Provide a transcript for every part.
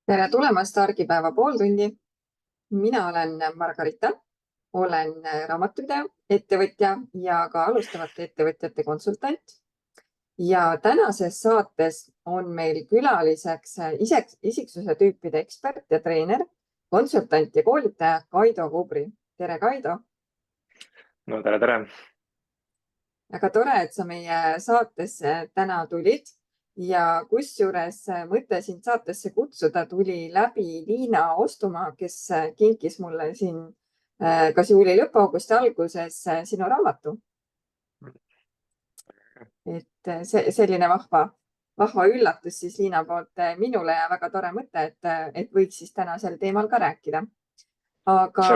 Tere tulemast Argipäeva pooltundi. Mina olen Margarita, olen raamatupidaja, ettevõtja ja ka alustavate ettevõtjate konsultant. Ja tänases saates on meil külaliseks isiksuse tüüpide ekspert ja treener, konsultant ja koolitaja Kaido Kubri. Tere, Kaido! No tere, tere! Väga tore, et sa meie saatesse täna tulid ja kusjuures mõte sind saatesse kutsuda tuli läbi Liina Ostumaa, kes kinkis mulle siin kas juuli lõpu, augusti alguses sinu raamatu. Et selline vahva üllatus siis Liina poolt minule ja väga tore mõte, et võiks siis täna sel teemal ka rääkida. Aga Sa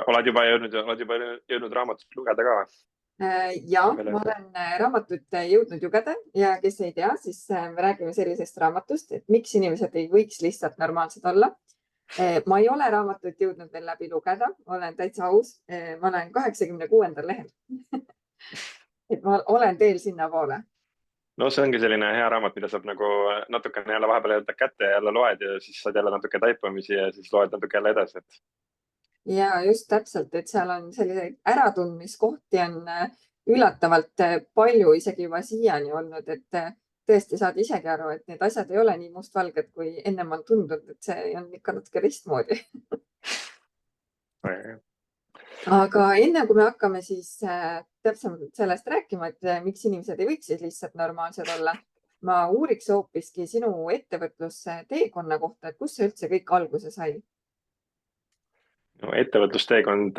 oled juba jõudnud raamatut lugeda ka? Ja, ma olen raamatut jõudnud lugeda ja kes ei tea, siis me räägime sellisest raamatust, et miks inimesed ei võiks lihtsalt normaalsed olla. Ma ei ole raamatut jõudnud veel läbi lugeda, olen täitsa aus. Ma olen 86. lehel. Et ma olen teel sinna poole. No see ongi selline hea raamat, mida saab nagu natukene jälle vahepeal jätta kätte ja jälle loed ja siis saad jälle natuke taipamisi ja siis loed natuke jälle edasi. Ja just täpselt, et seal on selliseid äratundmiskohti on üllatavalt palju isegi juba siiani olnud, et tõesti saad isegi aru, et need asjad ei ole nii mustvalged, kui ennem on tundunud, et see on ikka natuke ristmoodi. Aga enne kui me hakkame siis täpsemalt sellest rääkima, et miks inimesed ei võiks siis lihtsalt normaalsed olla, ma uuriks hoopiski sinu ettevõtluse teekonna kohta, et kus see üldse kõik alguse sai? No, ettevõtlusteekond,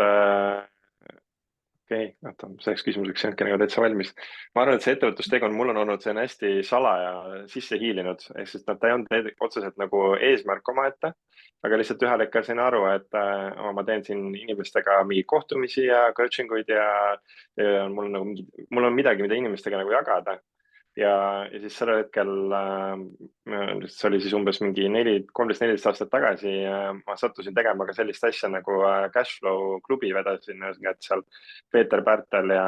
selleks küsimuseks ei olnudki nagu täitsa valmis. Ma arvan, et see ettevõtlusteekond mul on olnud, see on hästi salaja sisse hiilinud, sest ta ei olnud otseselt nagu eesmärk omaette, aga lihtsalt ühel hetkel sain aru, et ma teen siin inimestega mingeid kohtumisi ja coaching uid ja mul on midagi, mida inimestega nagu jagada. Ja siis sellel hetkel, see oli siis umbes mingi 13-14 aastat tagasi, ma sattusin tegema ka sellist asja nagu Cashflow klubi vedasin, et seal Peeter Pärtel ja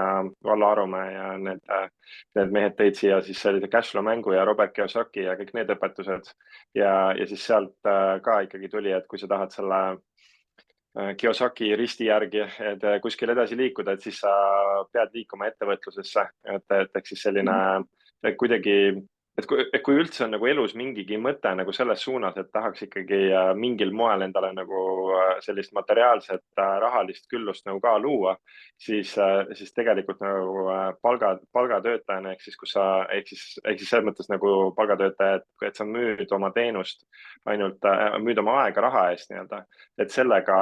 Vallo Arumäe ja need mehed tõid siia siis sellise Cashflow mängu ja Robert Kiyosaki ja kõik need õpetused. Ja siis sealt ka ikkagi tuli, et kui sa tahad selle Kiyosaki risti järgi, et kuskil edasi liikuda, et siis sa pead liikuma ettevõtlusesse, et eks siis selline kuidagi, et kui üldse on nagu elus mingigi mõte nagu selles suunas, et tahaks ikkagi mingil moel endale nagu sellist materiaalset rahalist küllust nagu ka luua, siis tegelikult nagu palgatöötajana ehk siis selles mõttes nagu palgatöötaja, et sa müüd oma teenust ainult, müüd oma aega raha eest nii-öelda, et sellega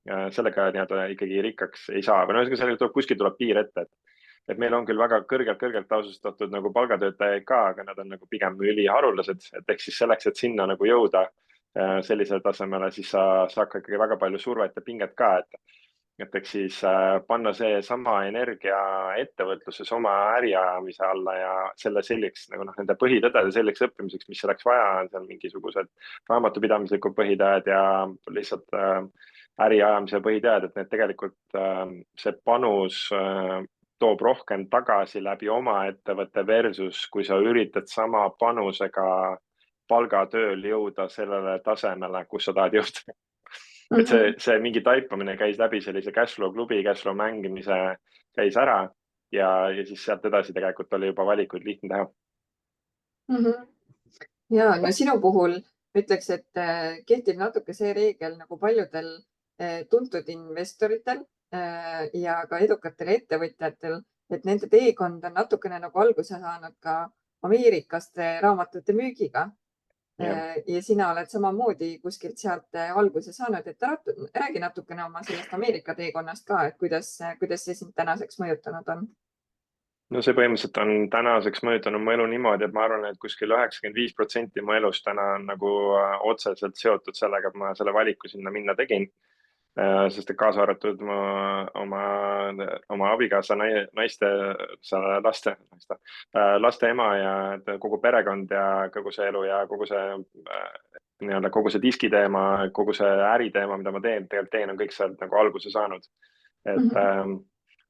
nii-öelda ikkagi rikkaks ei saa või no sellega kuskil tuleb piir ette, et meil on küll väga kõrgelt tasustatud nagu palgatöötajaid ka, aga nad on nagu pigem üliharulased, et ehk siis selleks, et sinna nagu jõuda sellisele tasemele, siis sa hakkad ikkagi väga palju survet ja pinget ka, et eks siis panna see sama energia ettevõtluses oma äri ajamise alla ja selle selliseks nagu nende põhitõdede selliseks õppimiseks, mis selleks vaja on, seal mingisugused raamatupidamislikud põhitõed ja lihtsalt äri ajamise põhitõed, et need tegelikult see panus toob rohkem tagasi läbi oma ettevõtte versus, kui sa üritad sama panusega palgatööl jõuda sellele tasemele, kus sa tahad jõuda. Et see mingi taipamine käis läbi sellise Cashflow klubi, Cashflow mängimise käis ära ja siis sealt edasi tegelikult oli juba valikuid lihtne teha. Ja no sinu puhul ütleks, et kehtib natuke see reegel nagu paljudel tuntud investoritel ja ka edukatel ettevõtjatel, et nende teekond on natukene nagu alguse saanud ka Ameerikast raamatute müügiga. Ja sina oled samamoodi kuskilt sealt alguse saanud, et räägi natukene oma sellest Ameerika teekonnast ka, et kuidas see sind tänaseks mõjutanud on? No see põhimõtteliselt on tänaseks mõjutanud mu elu niimoodi, et ma arvan, et kuskil 95% mu elust täna on nagu otseselt seotud sellega, et ma selle valiku sinna minna tegin. Sest et kaasa arvatud oma abikaasa laste ema ja kogu perekond ja kogu see elu ja kogu see diskiteema, kogu see äriteema, mida ma tegelikult teen, on kõik sealt nagu alguse saanud.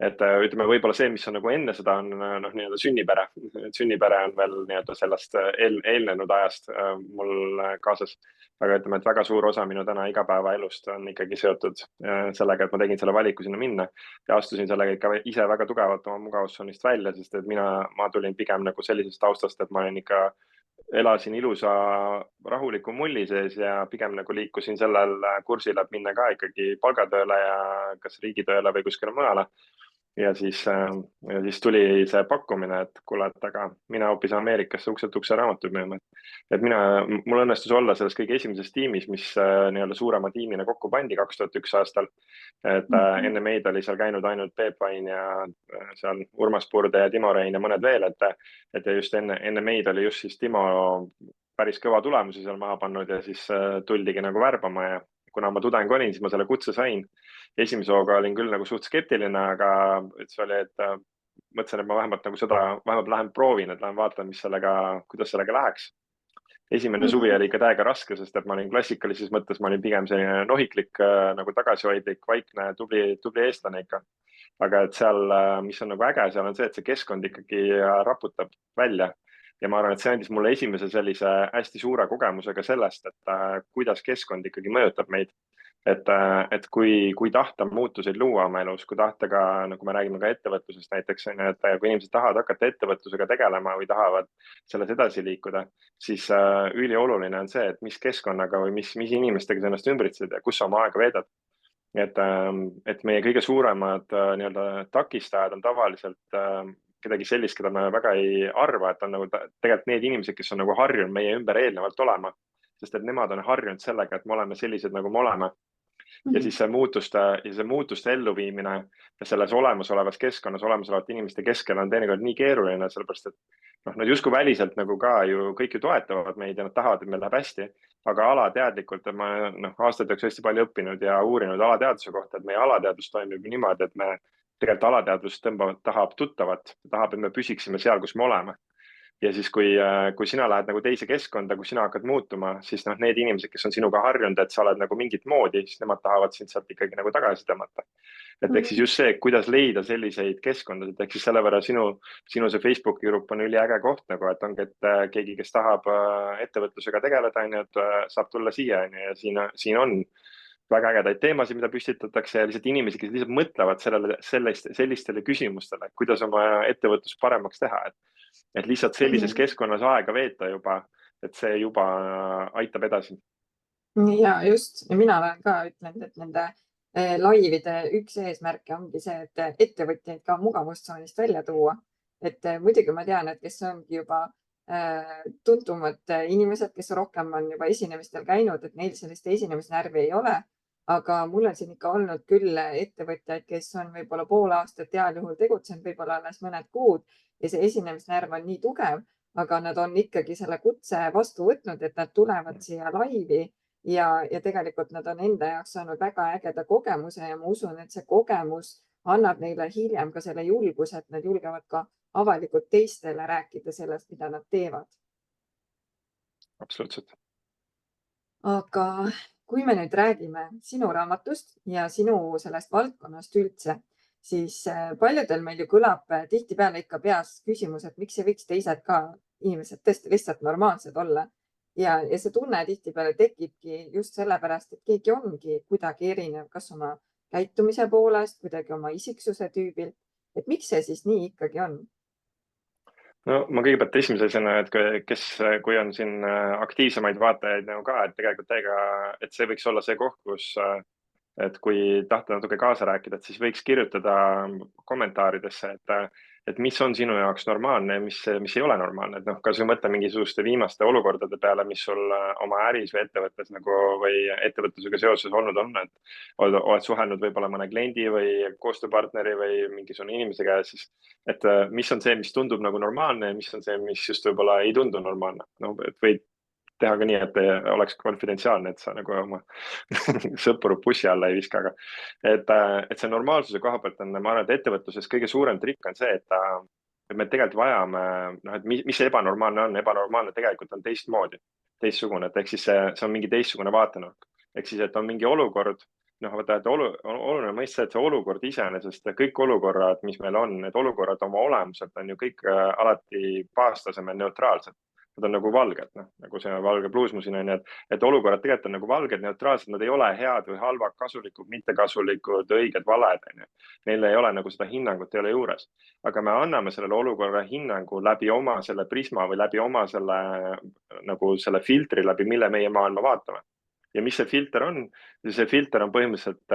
et ütleme, võib-olla see, mis on nagu enne seda on noh, nii-öelda sünnipere. Sünnipere on veel nii-öelda sellest eelnenud ajast mul kaasas. Aga ütleme, et väga suur osa minu täna igapäevaelust on ikkagi seotud sellega, et ma tegin selle valiku sinna minna ja astusin sellega ikka ise väga tugevalt oma mugavustsoonist välja, sest et ma tulin pigem nagu sellisest taustast, et ma olin ikka elasin ilusa rahuliku mulli sees ja pigem nagu liikusin sellel kursil, et minna ka ikkagi palgatööle ja kas riigitööle või kuskile mujale. Ja siis tuli see pakkumine, et kuule, et aga mine hoopis Ameerikasse ukselt ukse raamatuid müüma. Et mul õnnestus olla selles kõige esimeses tiimis, mis nii-öelda suurema tiimina kokku pandi 2001 aastal. Et enne meid oli seal käinud ainult Peep Vain ja seal Urmas Purde ja Timo Rein ja mõned veel, et just enne meid oli just siis Timo päris kõva tulemusi seal maha pannud ja siis tuldigi nagu värbama ja kuna ma tudeng olin, siis ma selle kutse sain. Esimese hooga olin küll nagu suht skeptiline, aga see oli, et mõtlesin, et ma vähemalt nagu seda, vähemalt lähen proovin, et lähen vaatan, kuidas sellega läheks. Esimene suvi oli ikka täiega raske, sest et ma olin klassikalises mõttes, ma olin pigem selline nohiklik, nagu tagasihoidlik, vaikne, tubli eestlane ikka. Aga et seal, mis on nagu äge, seal on see, et see keskkond ikkagi raputab välja. Ja ma arvan, et see andis mulle esimese sellise hästi suure kogemusega sellest, et kuidas keskkond ikkagi mõjutab meid. Et kui tahta muutuseid luua oma elus, kui tahta ka, nagu me räägime ka ettevõtlusest näiteks, et kui inimesed tahavad hakata ettevõtlusega tegelema või tahavad selles edasi liikuda, siis ülioluline on see, et mis keskkonnaga või mis inimestega sa ennast ümbritsed ja kus sa oma aega veedad. Et meie kõige suuremad nii-öelda takistajad on tavaliselt kedagi sellist, keda me väga ei arva, et on nagu tegelikult need inimesed, kes on nagu harjunud meie ümber eelnevalt olema, sest et nemad on harjunud sellega, et me oleme sellised, nagu me oleme. Ja siis see muutuste elluviimine ja selles olemasolevas keskkonnas olemasolevate inimeste keskel on teinekord nii keeruline, sellepärast et nad justkui väliselt nagu ka ju kõik ju toetavad meid ja nad tahavad, et meil läheb hästi, aga alateadlikult, et ma aastaid jooksul hästi palju õppinud ja uurinud alateaduse kohta, et meie alateadvus toimib niimoodi, et me tegelikult alateadvus tahab tuttavat, tahab, et me püsiksime seal, kus me oleme. Ja siis, kui sina lähed nagu teise keskkonda, kui sina hakkad muutuma, siis need inimesed, kes on sinuga harjunud, et sa oled nagu mingit moodi, siis nemad tahavad sind sealt ikkagi nagu tagasi tõmmata. Et ehk siis just see, kuidas leida selliseid keskkondasid, ehk siis selle võrra sinu see Facebooki grupp on üliäge koht nagu, et ongi, et keegi, kes tahab ettevõtlusega tegeleda, et saab tulla siia ja siin on väga ägedaid teemasid, mida püstitatakse ja lihtsalt inimesi, kes lihtsalt mõtlevad sellistele küsimustele, kuidas oma ettevõtlust paremaks teha. Et lihtsalt sellises keskkonnas aega veeta juba, et see juba aitab edasi. Ja just, ja mina olen ka ütlenud, et nende laivide üks eesmärke ongi see, et ettevõtjaid ka mugavustsoonist välja tuua. Et muidugi ma tean, et kes ongi juba tuntumad inimesed, kes rohkem on juba esinemistel käinud, et neil sellist esinemisnärvi ei ole. Aga mul on siin ikka olnud küll ettevõtjaid, kes on võib-olla pool aastat heal juhul tegutsenud, võib-olla alles mõned kuud ja see esinemisnärv on nii tugev, aga nad on ikkagi selle kutse vastu võtnud, et nad tulevad siia laivi ja tegelikult nad on enda jaoks saanud väga ägeda kogemuse ja ma usun, et see kogemus annab neile hiljem ka selle julguse, et nad julgevad ka avalikult teistele rääkida sellest, mida nad teevad. Absoluutselt. Aga kui me nüüd räägime sinu raamatust ja sinu sellest valdkonnast üldse, siis paljudel meil ju kõlab tihtipeale ikka peas küsimus, et miks ei võiks teised ka inimesed tõesti lihtsalt normaalsed olla. Ja see tunne tihtipeale tekibki just sellepärast, et keegi ongi kuidagi erinev, kas oma käitumise poolest, kuidagi oma isiksuse tüübil. Et miks see siis nii ikkagi on? No ma kõigepealt esimese asjana, et kui on siin aktiivsemaid vaatajaid nagu ka, et tegelikult et see võiks olla see koht, kus, et kui tahta natuke kaasa rääkida, et siis võiks kirjutada kommentaaridesse, et mis on sinu jaoks normaalne ja mis ei ole normaalne. Et kas või mõtle mingisuguste viimaste olukordade peale, mis sul oma äris või ettevõttes nagu või ettevõtlusega seoses olnud on, et oled suhelnud võib-olla mõne kliendi või koostööpartneri või mingisugune inimese käes, siis et mis on see, mis tundub nagu normaalne ja mis on see, mis just võib-olla ei tundu normaalne. Et võid teha ka nii, et oleks konfidentsiaalne, et sa nagu oma sõpru bussi alla ei viska, aga et see normaalsuse koha pealt on, ma arvan, et ettevõtluses kõige suurem trikk on see, et me tegelikult vajame, et mis see ebanormaalne on, ebanormaalne tegelikult on teistmoodi, teistsugune, et ehk siis see on mingi teistsugune vaatenurk. Ehk siis, et on mingi olukord, vaata, et oluline mõista, et see olukord iseenesest, kõik olukorrad, mis meil on, need olukorrad oma olemuselt on ju kõik alati baastasemel neutraalsed. Nad on nagu valged, nagu see valge pluusmusina, nii et olukorrad tegelikult on nagu valged, neutraalsed, nad ei ole head või halvad, kasulikud, mittekasulikud, õiged, valed, onju. Neil ei ole nagu seda hinnangut ei ole juures. Aga me anname sellele olukorra hinnangu läbi oma selle prisma või läbi oma selle nagu selle filtri, läbi mille meie maailma vaatame. Ja mis see filter on? See filter on põhimõtteliselt,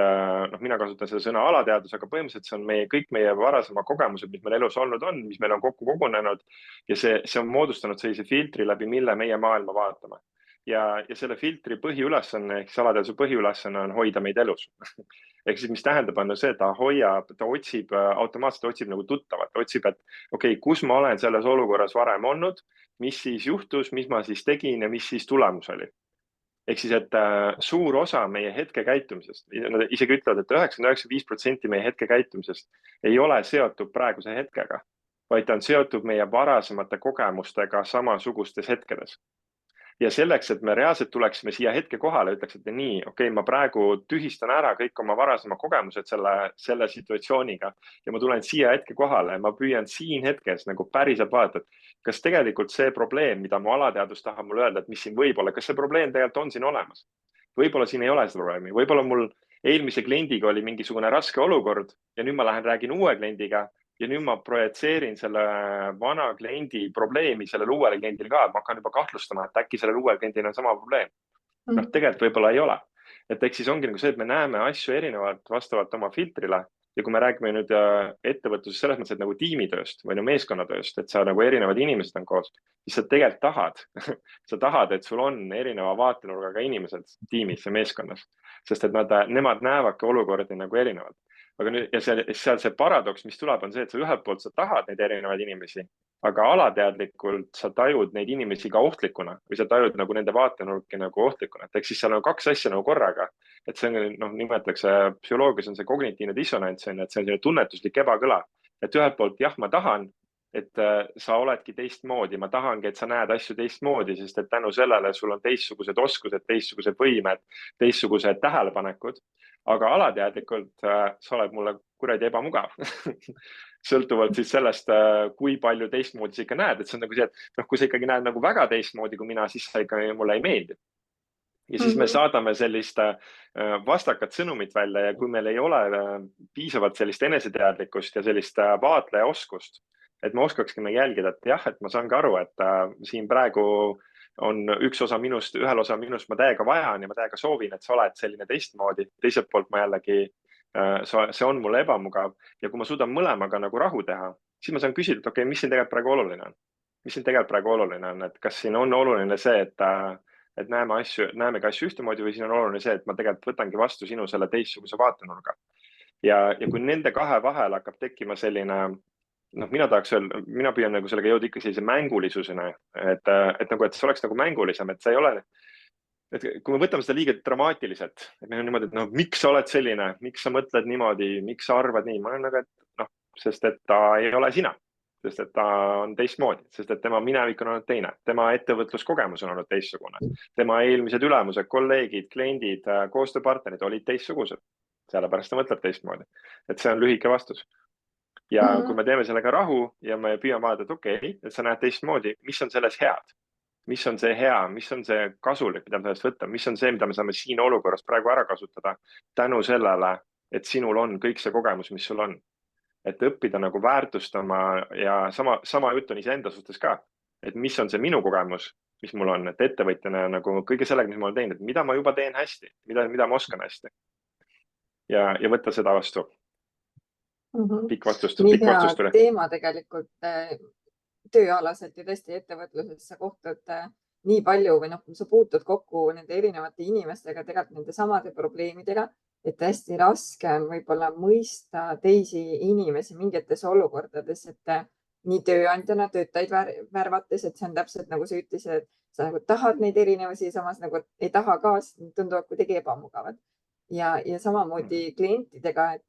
mina kasutan seda sõna alateadus, aga põhimõtteliselt see on kõik meie varasema kogemused, mis meil elus olnud on, mis meil on kokku kogunenud ja see on moodustanud sellise filtri, läbi mille meie maailma vaatame. Ja selle filtri põhiülesanne ehk alateaduse põhiülesanne on hoida meid elus. Ehk siis, mis tähendab, on see, et ta otsib, automaatselt otsib nagu tuttavat, otsib, et okei, kus ma olen selles olukorras varem olnud, mis siis juhtus, mis ma siis tegin ja mis siis tulemus oli. Ehk siis, et suur osa meie hetke käitumisest, nad isegi ütlevad, et 99,5% meie hetke käitumisest ei ole seotud praeguse hetkega, vaid ta on seotud meie varasemate kogemustega samasugustes hetkedes. Ja selleks, et me reaalselt tuleksime siia hetke kohale, ütleks, et nii, okei, ma praegu tühistan ära kõik oma varasema kogemused selle situatsiooniga ja ma tulen siia hetke kohale ja ma püüan siin hetkes nagu päriselt vaadata, kas tegelikult see probleem, mida mu alateadus tahab mulle öelda, et mis siin võib olla, kas see probleem tegelikult on siin olemas? Võib-olla siin ei ole seda probleemi, võib-olla mul eelmise kliendiga oli mingisugune raske olukord ja nüüd ma lähen räägin uue kliendiga ja nüüd ma projitseerin selle vana kliendi probleemi sellele uuele kliendile ka, et ma hakkan juba kahtlustama, et äkki sellel uuel kliendil on sama probleem. Tegelikult võib-olla ei ole. Et eks siis ongi nagu see, et me näeme asju erinevalt vastavalt oma filtrile ja kui me räägime nüüd ettevõtluses selles mõttes, et nagu tiimitööst või meeskonnatööst, et sa nagu erinevad inimesed on koos, siis sa tegelikult tahad, sa tahad, et sul on erineva vaatenurgaga inimesed tiimis ja meeskonnas, sest et nemad näevadki olukordi nagu erinevalt. Aga nüüd, ja seal see paradoks, mis tuleb, on see, et sa ühelt poolt sa tahad neid erinevaid inimesi, aga alateadlikult sa tajud neid inimesi ka ohtlikuna või sa tajud nagu nende vaatenurki nagu ohtlikuna. Et eks siis seal on kaks asja nagu korraga, et see on, nimetatakse psühholoogias on see kognitiivne dissonants, et see on selline tunnetuslik ebakõla. Et ühelt poolt jah, ma tahan, et sa oledki teistmoodi, ma tahangi, et sa näed asju teistmoodi, sest et tänu sellele sul on teistsugused oskused, teistsugused võimed, teistsugused tähelepanekud. Aga alateadlikult sa oled mulle kuradi ebamugav. Sõltuvalt siis sellest, kui palju teistmoodi sa ikka näed, et see on nagu see, et kui sa ikkagi näed nagu väga teistmoodi kui mina, siis sa ikka mulle ei meeldi. Ja siis me saadame sellist vastakat sõnumit välja ja kui meil ei ole piisavalt sellist eneseteadlikkust ja sellist vaatlejaoskust, et me oskakski jälgida, et jah, et ma saan ka aru, et siin praegu on ühel osa minust ma täiega vajan ja ma täiega soovin, et sa oled selline teistmoodi. Teiselt poolt ma jällegi, see on mulle ebamugav ja kui ma suudan mõlemaga nagu rahu teha, siis ma saan küsida, et okei, mis siin tegelikult praegu oluline on? Mis siin tegelikult praegu oluline on? Et kas siin on oluline see, et näemegi asju ühtemoodi või siin on oluline see, et ma tegelikult võtangi vastu sinu selle teistsuguse vaatenurga. Ja kui nende kahe vahel hakkab tekkima selline, mina tahaks öelda, mina püüan nagu sellega jõuda ikka sellise mängulisusena, et see oleks nagu mängulisem, et see ei ole, et kui me võtame seda liiga dramaatiliselt, et meil on niimoodi, et miks sa oled selline, miks sa mõtled niimoodi, miks sa arvad nii, ma olen nagu, et sest et ta ei ole sina, sest et ta on teistmoodi, sest et tema minevik on olnud teine, tema ettevõtluskogemus on olnud teistsugune, tema eelmised ülemused, kolleegid, kliendid, koostööpartnerid olid teistsugused, sellepärast ta mõtleb teistmoodi, et see on lühike vastus. Ja kui me teeme sellega rahu ja me püüame vaadata, et okei, et sa näed teistmoodi, mis on selles head? Mis on see hea, mis on see kasulik, mida me sellest võtta, mis on see, mida me saame siin olukorras praegu ära kasutada tänu sellele, et sinul on kõik see kogemus, mis sul on. Et õppida nagu väärtustama ja sama jutt on iseenda suhtes ka, et mis on see minu kogemus, mis mul on, et ettevõtjana nagu kõige sellega, mis ma olen teinud, et mida ma juba teen hästi, mida ma oskan hästi. Ja võtta seda vastu. Pikk vastus nii tuli. hea teema tegelikult tööalaselt ja tõesti ettevõtluses sa kohtud nii palju või sa puutud kokku nende erinevate inimestega, tegelikult nende samade probleemidega, et hästi raske on võib-olla mõista teisi inimesi mingites olukordades, et nii tööandjana töötajaid värvates, et see on täpselt nagu sa ütlesid, et sa nagu tahad neid erinevusi, samas nagu ei taha ka, tunduvad kuidagi ebamugavad. Ja samamoodi klientidega, et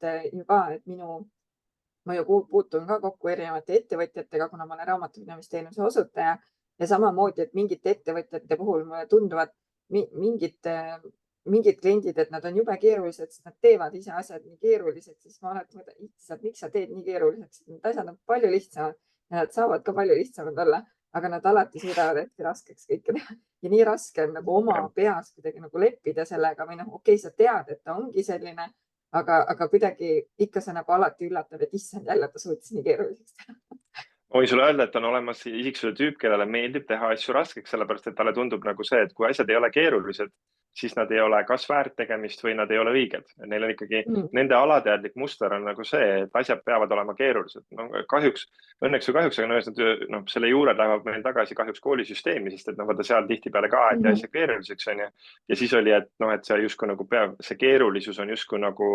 ma ju puutun ka kokku erinevate ettevõtjatega, kuna ma olen raamatupidamisteenuse osutaja ja samamoodi, et mingite ettevõtjate puhul mulle tunduvad mingid mingid kliendid, et nad on jube keerulised, sest nad teevad ise asjad nii keerulised, siis ma alati mõtlen, issand, miks sa teed nii keeruliseks, need asjad on palju lihtsamad ja nad saavad ka palju lihtsamad olla, aga nad alati suudavad hästi raskeks kõike teha. Ja nii raske on nagu oma peas kuidagi nagu leppida sellega või noh, okei, sa tead, et ta ongi selline, aga kuidagi ikka see nagu alati üllatab, et issand, jälle ta suutis nii keeruliseks teha. Ma võin sulle öelda, et on olemas isiksuse tüüp, kellele meeldib teha asju raskeks, sellepärast et talle tundub nagu see, et kui asjad ei ole keerulised, siis nad ei ole kas väärt tegemist või nad ei ole õiged. Neil on ikkagi, nende alateadlik muster on nagu see, et asjad peavad olema keerulised. No, kahjuks, õnneks või kahjuks, aga no, selle juured lähevad meil tagasi kahjuks koolisüsteemi, sest et vaata seal tihtipeale ka aeti asja keeruliseks, on ju. Ja siis oli, et noh, et see justkui nagu see keerulisus on justkui nagu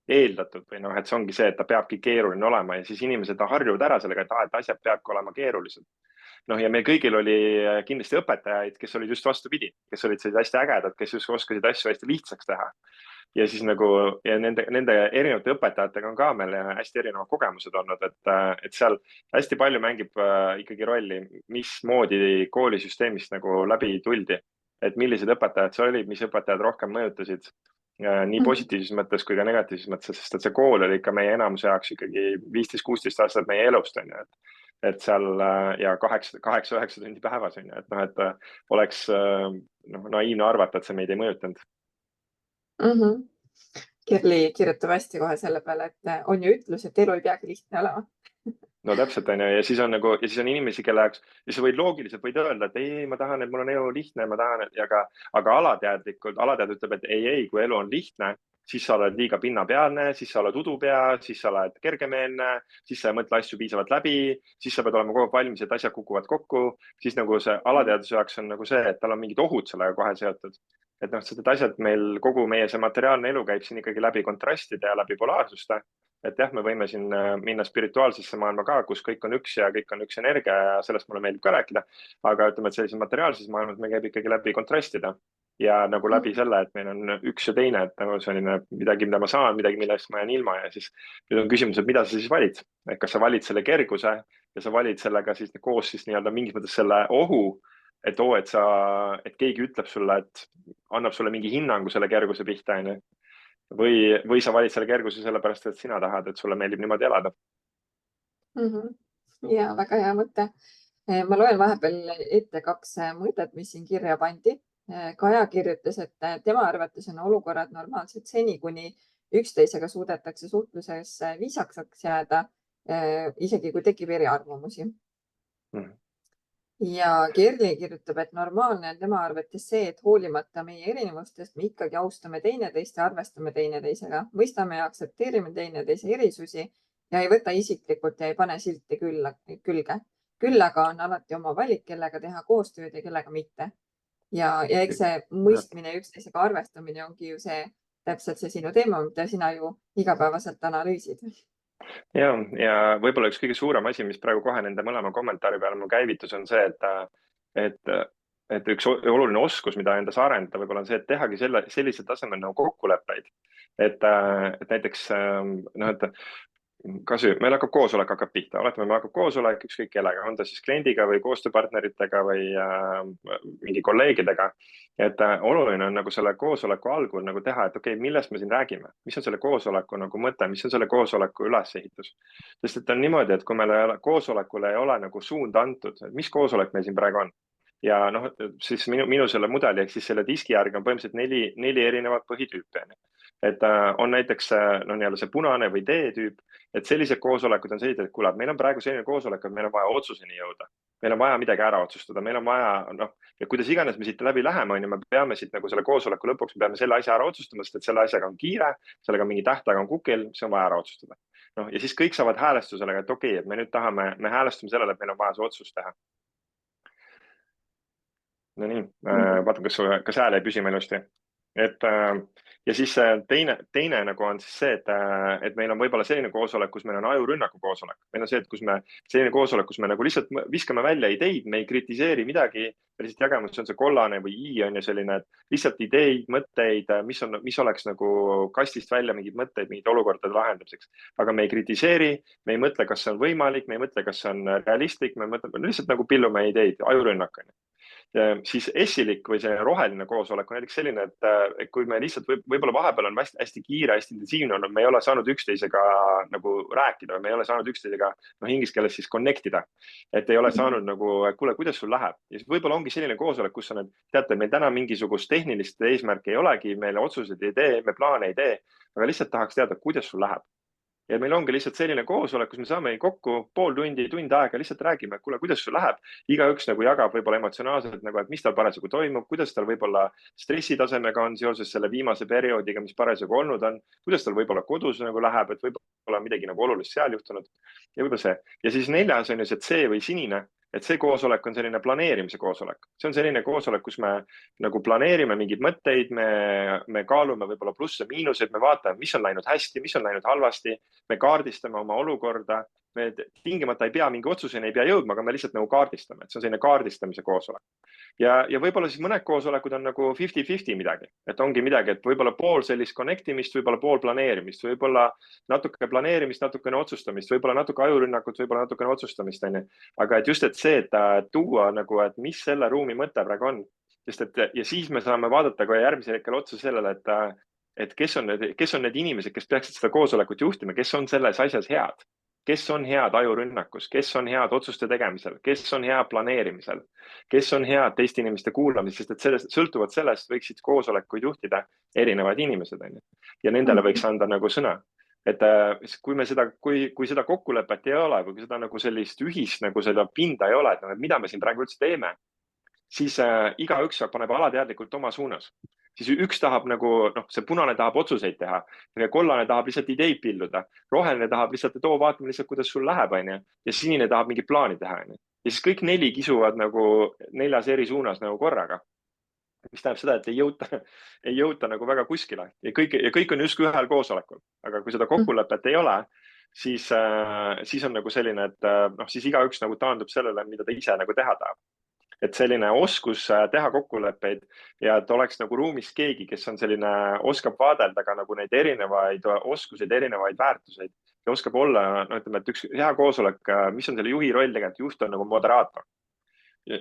eeldatud või noh, et see ongi see, et ta peabki keeruline olema ja siis inimesed harjuvad ära sellega, et asjad peabki olema keerulised. Noh, ja meil kõigil oli kindlasti õpetajaid, kes olid just vastupidi, kes olid sellised hästi ägedad, kes just oskasid asju hästi lihtsaks teha. Ja siis nagu, ja nende erinevate õpetajatega on ka meil hästi erinevad kogemused olnud, et seal hästi palju mängib ikkagi rolli, mismoodi koolisüsteemist nagu läbi tuldi. Et millised õpetajad see olid, mis õpetajad rohkem mõjutasid nii positiivses mõttes kui ka negatiivses mõttes, sest et see kool oli ikka meie enamuse jaoks ikkagi 15-16 aastat meie elust, on ju, et seal ja 8-9 tundi päevas, on ju, et noh, et oleks naiivne arvata, et see meid ei mõjutanud. Kerli kirjutab hästi kohe selle peale, et on ju ütlus, et elu ei peagi lihtne olema. No täpselt, on ju, ja siis on nagu, ja siis on inimesi, kelle jaoks, ja sa võid loogiliselt võid öelda, et ei, ma tahan, et mul on elu lihtne, ma tahan, aga alateadlikult, alateadlik ütleb, et ei, kui elu on lihtne, siis sa oled liiga pinnapealne, siis sa oled udupea, siis sa oled kergemeelne, siis sa ei mõtle asju piisavalt läbi, siis sa pead olema kogu aeg valmis, et asjad kukuvad kokku, siis nagu see alateadluse jaoks on nagu see, et tal on mingid ohud sellega kohe seotud. Et noh, need asjad meil, kogu meie see materiaalne elu käib siin ikkagi läbi kontrastide ja läbi polaarsuste. Et jah, me võime siin minna spirituaalsesse maailma ka, kus kõik on üks ja kõik on üks energia ja sellest mulle meeldib ka rääkida. Aga ütleme, et sellises materiaalses maailmas me käib ikkagi läbi kontrastida ja nagu läbi selle, et meil on üks ja teine, et nagu selline midagi, mida ma saan, midagi, millest ma jään ilma ja siis nüüd on küsimus, et mida sa siis valid. Et kas sa valid selle kerguse ja sa valid sellega siis koos siis nii-öelda mingis mõttes selle ohu, et et keegi ütleb sulle, et annab sulle mingi hinnangu selle kerguse pihta, on ju. Või sa valid selle kerguse sellepärast, et sina tahad, et sulle meeldib niimoodi elada. Ja väga hea mõte. Ma loen vahepeal ette 2 mõtet, mis siin kirja pandi. Kaja kirjutas, et tema arvates on olukorrad normaalsed seni, kuni üksteisega suudetakse suhtluses viisakaks jääda, isegi kui tekib eriarvamusi. Ja Kerli kirjutab, et normaalne on tema arvates see, et hoolimata meie erinevustest me ikkagi austame teineteist ja arvestame teineteisega, mõistame ja aktsepteerime teineteise erisusi ja ei võta isiklikult ja ei pane silti külge. Küll aga on alati oma valik, kellega teha koostööd ja kellega mitte. Ja eks see mõistmine ja üksteisega arvestamine ongi ju see täpselt see sinu teema, mida sina ju igapäevaselt analüüsid. Ja võib-olla üks kõige suurem asi, mis praegu kohe nende mõlema kommentaari peale mul käivitus, on see, et üks oluline oskus, mida endas arendada, võib-olla on see, et tehagi sellisel tasemel nagu kokkuleppeid. Et näiteks, meil hakkab koosolek pihta, oletame, meil hakkab koosolek ükskõik kellega, on ta siis kliendiga või koostööpartneritega või mingi kolleegidega. Et oluline on nagu selle koosoleku algul nagu teha, et okei, millest me siin räägime, mis on selle koosoleku nagu mõte, mis on selle koosoleku ülesehitus. Sest et on niimoodi, et kui meil koosolekule ei ole nagu suund antud, et mis koosolek meil siin praegu on. Ja noh, siis minu selle mudeli ehk siis selle diski järgi on põhimõtteliselt 4 erinevat põhitüüpi. Et on näiteks nii-öelda see punane või D-tüüp, et sellised koosolekud on sellised, et kuule, meil on praegu selline koosolek, et meil on vaja otsuseni jõuda. Meil on vaja midagi ära otsustada, meil on vaja, ja kuidas iganes me siit läbi läheme, me peame siit nagu selle koosoleku lõpuks, me peame selle asja ära otsustama, sest et selle asjaga on kiire, sellega mingi tähtaeg on kukil, see on vaja ära otsustada. Ja siis kõik saavad häälestusele, et okei, et me nüüd tahame, me häälestume sellele, et meil on vaja see otsus teha. No nii, vaatan, kas hääl ei püsi meil ilusti. Ja siis teine nagu on siis see, et meil on võib-olla selline koosolek, kus meil on ajurünnaku koosolek. Meil on see, et selline koosolek, kus me nagu lihtsalt viskame välja ideid, me ei kritiseeri midagi, me lihtsalt jagame, see on see kollane või I on ju selline, et lihtsalt ideid, mõtteid, mis oleks nagu kastist välja mingid mõtteid, mingid olukordade lahendamiseks. Aga me ei kritiseeri, me ei mõtle, kas see on võimalik, me ei mõtle, kas see on realistlik, me lihtsalt nagu pillume ideid, ajurünnak on ju. Siis esilik või see roheline koosolek on näiteks selline, et kui me lihtsalt võib-olla vahepeal on hästi, hästi kiire, hästi intensiivne olnud, me ei ole saanud üksteisega nagu rääkida, me ei ole saanud üksteisega, inglise keeles siis connect ida. Et ei ole saanud nagu, kuule, kuidas sul läheb? Ja siis võib-olla ongi selline koosolek, kus on, et teate, meil täna mingisugust tehnilist eesmärki ei olegi, meil otsuseid ei tee, me plaane ei tee, aga lihtsalt tahaks teada, kuidas sul läheb. Ja meil ongi lihtsalt selline koosolek, kus me saame kokku pool tundi, tund aega, lihtsalt räägime, kuule, kuidas sul läheb. Igaüks nagu jagab võib-olla emotsionaalselt, nagu, et mis tal parasjagu toimub, kuidas tal võib-olla stressitasemega on seoses selle viimase perioodiga, mis parasjagu olnud on, kuidas tal võib-olla kodus nagu läheb, et võib-olla midagi nagu olulist seal juhtunud. Ja võib-olla see. Ja siis 4. on ju see C või sinine, et see koosolek on selline planeerimise koosolek. See on selline koosolek, kus me nagu planeerime mingeid mõtteid, me kaalume võib-olla plusse, miinuseid, me vaatame, mis on läinud hästi, mis on läinud halvasti, me kaardistame oma olukorda, me tingimata ei pea mingi otsuseni, ei pea jõudma, aga me lihtsalt nagu kaardistame, et see on selline kaardistamise koosolek. Ja võib-olla siis mõned koosolekud on nagu 50-50 midagi, et ongi midagi, et võib-olla pool sellist connect imist, võib-olla pool planeerimist, võib-olla natuke planeerimist, natukene otsustamist, võib-olla natuke ajurünnakut, võib-olla natukene otsustamist, on ju. Aga et just, et see, et tuua nagu, et mis selle ruumi mõte praegu on, sest et ja siis me saame vaadata ka järgmisel hetkel otsa sellele, et kes on need inimesed, kes peaksid seda koosolekut juhtima, kes on selles asjas head, kes on head ajurünnakus, kes on head otsuste tegemisel, kes on head planeerimisel, kes on head teiste inimeste kuulamisel, sest et sõltuvalt sellest võiksid koosolekuid juhtida erinevad inimesed, on ju. Ja nendele võiks anda nagu sõna. Et kui seda kokkulepet ei ole või kui seda nagu sellist ühist nagu seda pinda ei ole, et mida me siin praegu üldse teeme, siis igaüks paneb alateadlikult oma suunas. Siis üks tahab nagu, see punane tahab otsuseid teha, kollane tahab lihtsalt ideid pilluda, roheline tahab lihtsalt, et vaatame lihtsalt, kuidas sul läheb, on ju, ja sinine tahab mingit plaani teha, on ju. Ja siis kõik 4 kisuvad nagu 4 eri suunas nagu korraga. Mis tähendab seda, et ei jõuta nagu väga kuskile ja kõik on justkui ühel koosolekul, aga kui seda kokkulepet ei ole, siis on nagu selline, et siis igaüks nagu taandub sellele, mida ta ise nagu teha tahab. Et selline oskus teha kokkuleppeid ja et oleks nagu ruumis keegi, kes on selline, oskab vaadelda ka nagu neid erinevaid oskuseid, erinevaid väärtuseid ja oskab olla, ütleme, et üks hea koosolek, mis on selle juhi roll tegelikult, juht on nagu moderaator.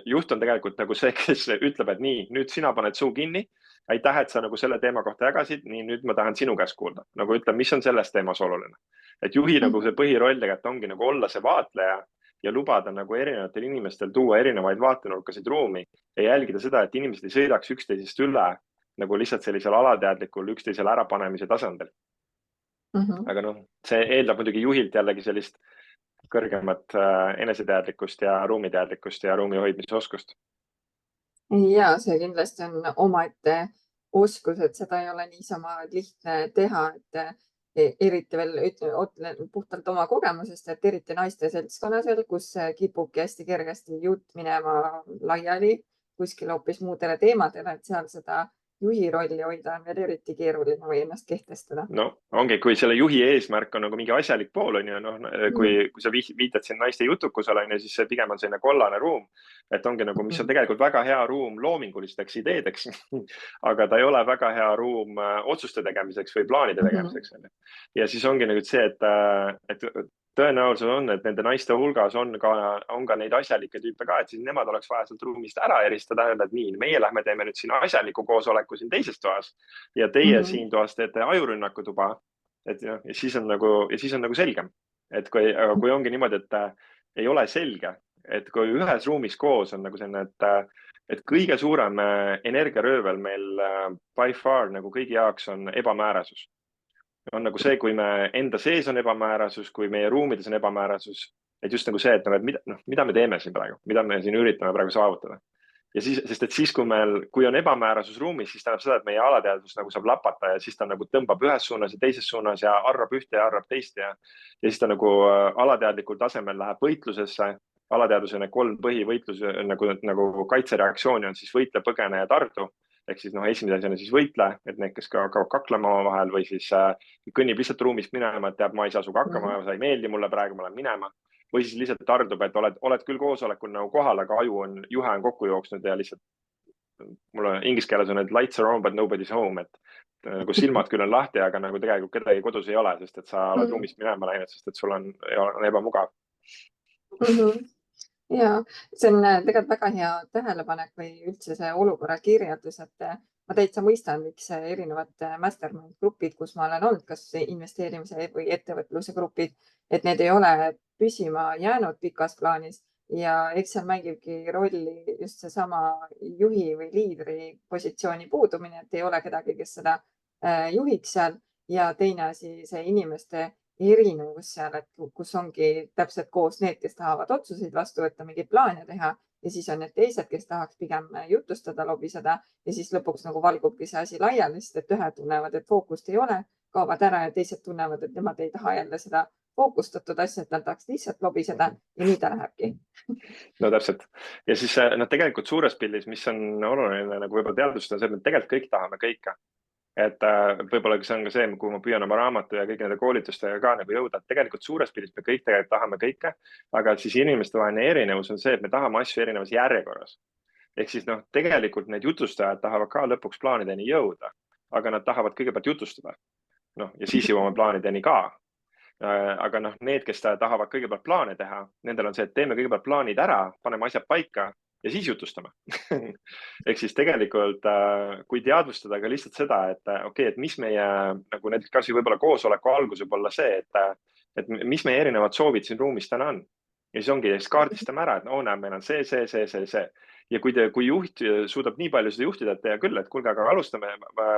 Juht on tegelikult nagu see, kes ütleb, et nii, nüüd sina paned suu kinni. Aitäh, et sa nagu selle teema kohta jagasid. Nii, nüüd ma tahan sinu käest kuulda. Nagu ütleb, mis on selles teemas oluline. Et juhi nagu see põhiroll tegelikult ongi nagu olla see vaatleja ja lubada nagu erinevatel inimestel tuua erinevaid vaatenurkasid ruumi ja jälgida seda, et inimesed ei sõidaks üksteisest üle nagu lihtsalt sellisel alateadlikul üksteisele ärapanemise tasandil. Aga see eeldab muidugi juhilt jällegi sellist kõrgemat eneseteadlikkust ja ruumiteadlikkust ja ruumi hoidmise oskust. Ja see kindlasti on omaette oskus, et seda ei ole niisama lihtne teha, et eriti veel ütlen puhtalt oma kogemusest, et eriti naiste seltskonnas, kus kipubki hästi kergesti jutt minema laiali kuskil hoopis muudele teemadele, et seal seda juhi rolli hoida on veel eriti keeruline või ennast kehtestada. No ongi, kui selle juhi eesmärk on nagu mingi asjalik pool, on ju, kui sa viitad siin naiste jutukusele, siis see pigem on selline kollane ruum, et ongi nagu, mis on tegelikult väga hea ruum loomingulisteks ideedeks, aga ta ei ole väga hea ruum otsuste tegemiseks või plaanide tegemiseks. Ja siis ongi nüüd see, et tõenäoliselt on, et nende naiste hulgas on ka neid asjalikke tüüpe ka, et siis nemad oleks vaja sealt ruumist ära eristada, öelda, et nii, meie lähme teeme nüüd siin asjaliku koosoleku siin teises toas ja teie siin toas teete ajurünnaku tuba. Ja siis on nagu selgem, et kui ongi niimoodi, et ei ole selge, et kui ühes ruumis koos on nagu selline, et kõige suurem energiaröövel meil by far nagu kõigi jaoks on ebamäärasus. On nagu see, kui me enda sees on ebamäärasus, kui meie ruumides on ebamäärasus, et just nagu see, et mida me teeme siin praegu, mida me siin üritame praegu saavutada. Ja siis, sest et siis, kui on ebamäärasus ruumis, siis tähendab seda, et meie alateadvus nagu saab lapata ja siis ta nagu tõmbab ühes suunas ja teises suunas ja arvab ühte ja arvab teist ja siis ta nagu alateadlikul tasemel läheb võitlusesse. Alateadvuse need 3 põhivõitlus nagu kaitsereaktsiooni on siis võitle, põgene ja tardu. Ehk siis esimese asjana siis võitle, et need, kes ka kaklema oma vahel või siis kõnnib lihtsalt ruumist minema, et teab, ma ei saa suga hakkama, sa ei meeldi mulle praegu, ma lähen minema. Või siis lihtsalt tardub, et oled küll koosolekul nagu kohal, aga juhe on kokku jooksnud ja lihtsalt mulle inglise keeles on, et lights are on, but nobody's home, et nagu silmad küll on lahti, aga nagu tegelikult kedagi kodus ei ole, sest et sa oled ruumist minema läinud, sest et sul on ebamugav. ja see on tegelikult väga hea tähelepanek või üldse see olukorra kirjeldus, et ma täitsa mõistan, miks erinevad mastermind grupid, kus ma olen olnud, kas investeerimise või ettevõtluse grupid, et need ei ole püsima jäänud pikas plaanis ja eks seal mängibki rolli just seesama juhi või liidri positsiooni puudumine, et ei ole kedagi, kes seda juhiks seal ja teine asi, see inimeste erinevus seal, et kus ongi täpselt koos need, kes tahavad otsuseid vastu võtta, mingeid plaane teha ja siis on need teised, kes tahaks pigem jutustada, lobiseda ja siis lõpuks nagu valgubki see asi laiali, sest et ühed tunnevad, et fookust ei ole, kaovad ära ja teised tunnevad, et nemad ei taha jälle seda fookustatud asja, et nad tahaks lihtsalt lobiseda ja nii ta lähebki. No täpselt. Ja siis tegelikult suures pildis, mis on oluline nagu võib-olla teadvustada, see, et me tegelikult kõik tahame kõike. Et võib-olla see on ka see, kui ma püüan oma raamatu ja kõigi nende koolitustega ka nagu jõuda, et tegelikult suures pildis me kõik tegelikult tahame kõike, aga siis inimeste vaheline erinevus on see, et me tahame asju erinevas järjekorras. Ehk siis tegelikult need jutustajad tahavad ka lõpuks plaanideni jõuda, aga nad tahavad kõigepealt jutustada. Ja siis jõuame plaanideni ka. Aga need, kes tahavad kõigepealt plaane teha, nendel on see, et teeme kõigepealt plaanid ära, paneme asjad paika ja siis jutustame. Ehk siis tegelikult, kui teadvustada ka lihtsalt seda, et okei, et mis meie, nagu näiteks kas võib-olla koosoleku algus võib olla see, et mis meie erinevad soovid siin ruumis täna on. Ja siis ongi, kaardistame ära, et näe, meil on see. Ja kui juht suudab nii palju seda juhtida, et küll, et kuulge, aga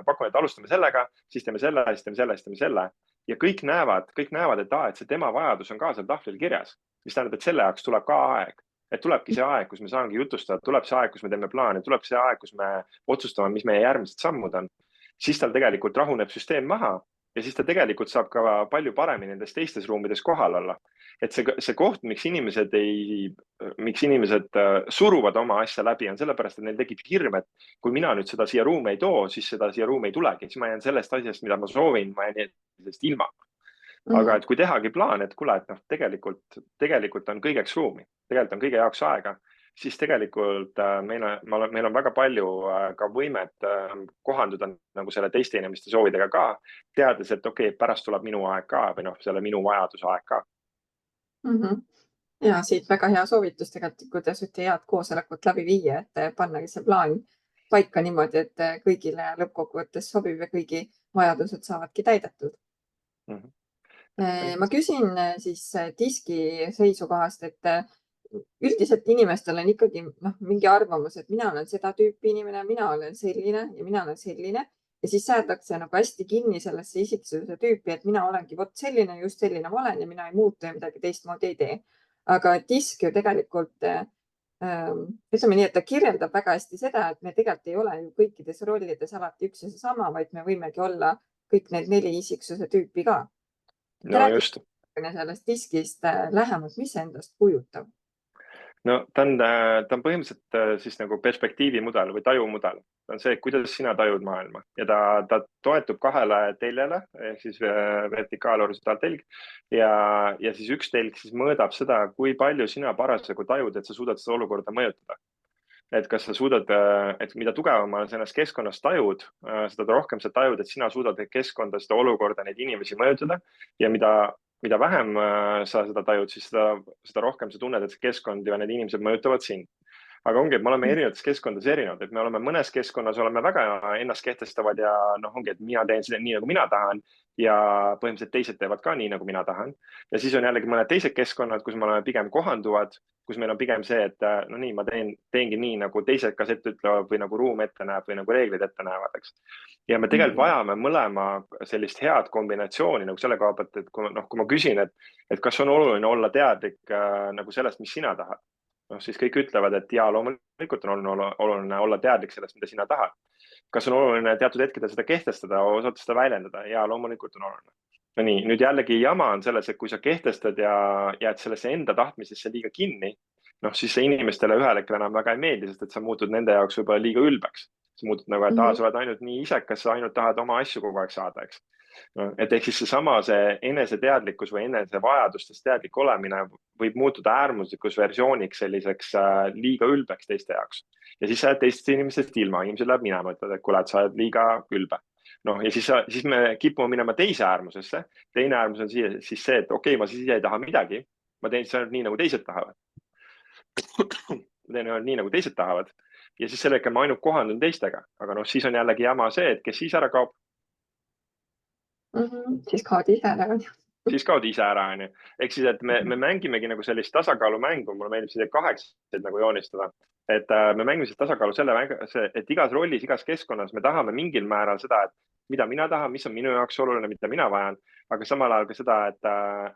pakume, et alustame sellega, siis teeme selle, siis teeme selle, siis teeme selle. Ja kõik näevad, et see tema vajadus on ka seal tahvlil kirjas, mis tähendab, et selle jaoks tuleb ka aeg. Et tulebki see aeg, kus me saangi jutustada, tuleb see aeg, kus me teeme plaane, tuleb see aeg, kus me otsustame, mis meie järgmised sammud on. Siis tal tegelikult rahuneb süsteem maha ja siis ta tegelikult saab ka palju paremini nendes teistes ruumides kohal olla. Et see koht, miks inimesed suruvad oma asja läbi, on sellepärast, et neil tekib hirm, et kui mina nüüd seda siia ruumi ei too, siis seda siia ruumi ei tulegi. Siis ma jään sellest asjast, mida ma soovin, ma jään sellest ilma. Aga et kui tehagi plaan, et kuule, et tegelikult on kõigeks ruumi, tegelikult on kõige jaoks aega, siis tegelikult meil on väga palju ka võimet kohanduda nagu selle teiste inimeste soovidega ka, teades, et okei, pärast tuleb minu aeg ka või selle minu vajaduse aeg ka. Ja siit väga hea soovitus tegelikult, kuidas ühte head koosolekut läbi viia, et pannagi see plaan paika niimoodi, et kõigile lõppkokkuvõttes sobib ja kõigi vajadused saavadki täidetud. Ma küsin siis diski seisukohast, et üldiselt inimestel on ikkagi mingi arvamus, et mina olen seda tüüpi inimene, mina olen selline ja mina olen selline ja siis säädakse nagu hästi kinni sellesse isiksuse tüüpi, et mina olengi vot selline, just selline ma olen ja mina ei muutu ja midagi teistmoodi ei tee. Aga disk ju tegelikult, ütleme nii, et ta kirjeldab väga hästi seda, et me tegelikult ei ole ju kõikides rollides alati üks ja seesama, vaid me võimegi olla kõik need 4 isiksuse tüüpi ka. No just. Sellest diskist lähemalt, mis endast kujutab? No ta on põhimõtteliselt siis nagu perspektiivimudel või tajumudel. Ta on see, kuidas sina tajud maailma ja ta toetub 2 teljele, ehk siis vertikaal- ja horisontaaltelg ja siis üks telg siis mõõdab seda, kui palju sina parasjagu tajud, et sa suudad seda olukorda mõjutada. Et kas sa suudad, et mida tugevamal sa ennast keskkonnas tajud, seda rohkem sa tajud, et sina suudad keskkonda, seda olukorda, neid inimesi mõjutada ja mida vähem sa seda tajud, siis seda rohkem sa tunned, et see keskkond ja need inimesed mõjutavad sind. Aga ongi, et me oleme erinevates keskkondades erinevad, et me oleme mõnes keskkonnas oleme väga ennast kehtestavad ja ongi, et mina teen seda nii, nagu mina tahan ja põhimõtteliselt teised teevad ka nii, nagu mina tahan. Ja siis on jällegi mõned teised keskkonnad, kus me oleme pigem kohanduvad, kus meil on pigem see, et no nii, ma teengi nii, nagu teised kas ette ütlevad või nagu ruum ette näeb või nagu reeglid ette näevad, eks. Ja me tegelikult vajame mõlema sellist head kombinatsiooni nagu selle koha pealt, et kui ma küsin, et kas on oluline olla teadlik nagu sellest, mis sina tahad. Siis kõik ütlevad, et jaa, loomulikult on oluline olla teadlik sellest, mida sina tahad. Kas on oluline teatud hetkedel seda kehtestada, osata seda väljendada? Jaa, loomulikult on oluline. No nii, nüüd jällegi jama on selles, et kui sa kehtestad ja jääd sellesse enda tahtmisesse liiga kinni, siis see inimestele ühel hetkel enam väga ei meeldi, sest et sa muutud nende jaoks võib-olla liiga ülbeks. Sa muutud nagu, et sa oled ainult nii isekas, sa ainult tahad oma asju kogu aeg saada, eks. Et ehk siis see eneseteadlikkus või enesevajadustest teadlik olemine võib muutuda äärmuslikus versiooniks selliseks liiga ülbeks teiste jaoks. Ja siis sa jääd teistest inimestest ilma, inimesed läheb minema, et kuule, et sa oled liiga ülbe. Ja siis me kipume minema teise äärmusesse. Teine äärmus on siis see, et okei, ma siis ei taha midagi. Ma teen siis ainult nii, nagu teised tahavad. teen nii, nagu teised tahavad. Ja siis selle hetkel ma ainult kohandun teistega, aga noh, siis on jällegi jama see, et kes siis ära kaob, Siis kaod ise ära. siis kaod ise ära, onju. Ehk siis, et me mängimegi nagu sellist tasakaalumängu, mulle meeldib seda 8 nagu joonistada. Et me mängime sellist tasakaalu et igas rollis, igas keskkonnas me tahame mingil määral seda, et mida mina tahan, mis on minu jaoks oluline, mida mina vajan, aga samal ajal ka seda,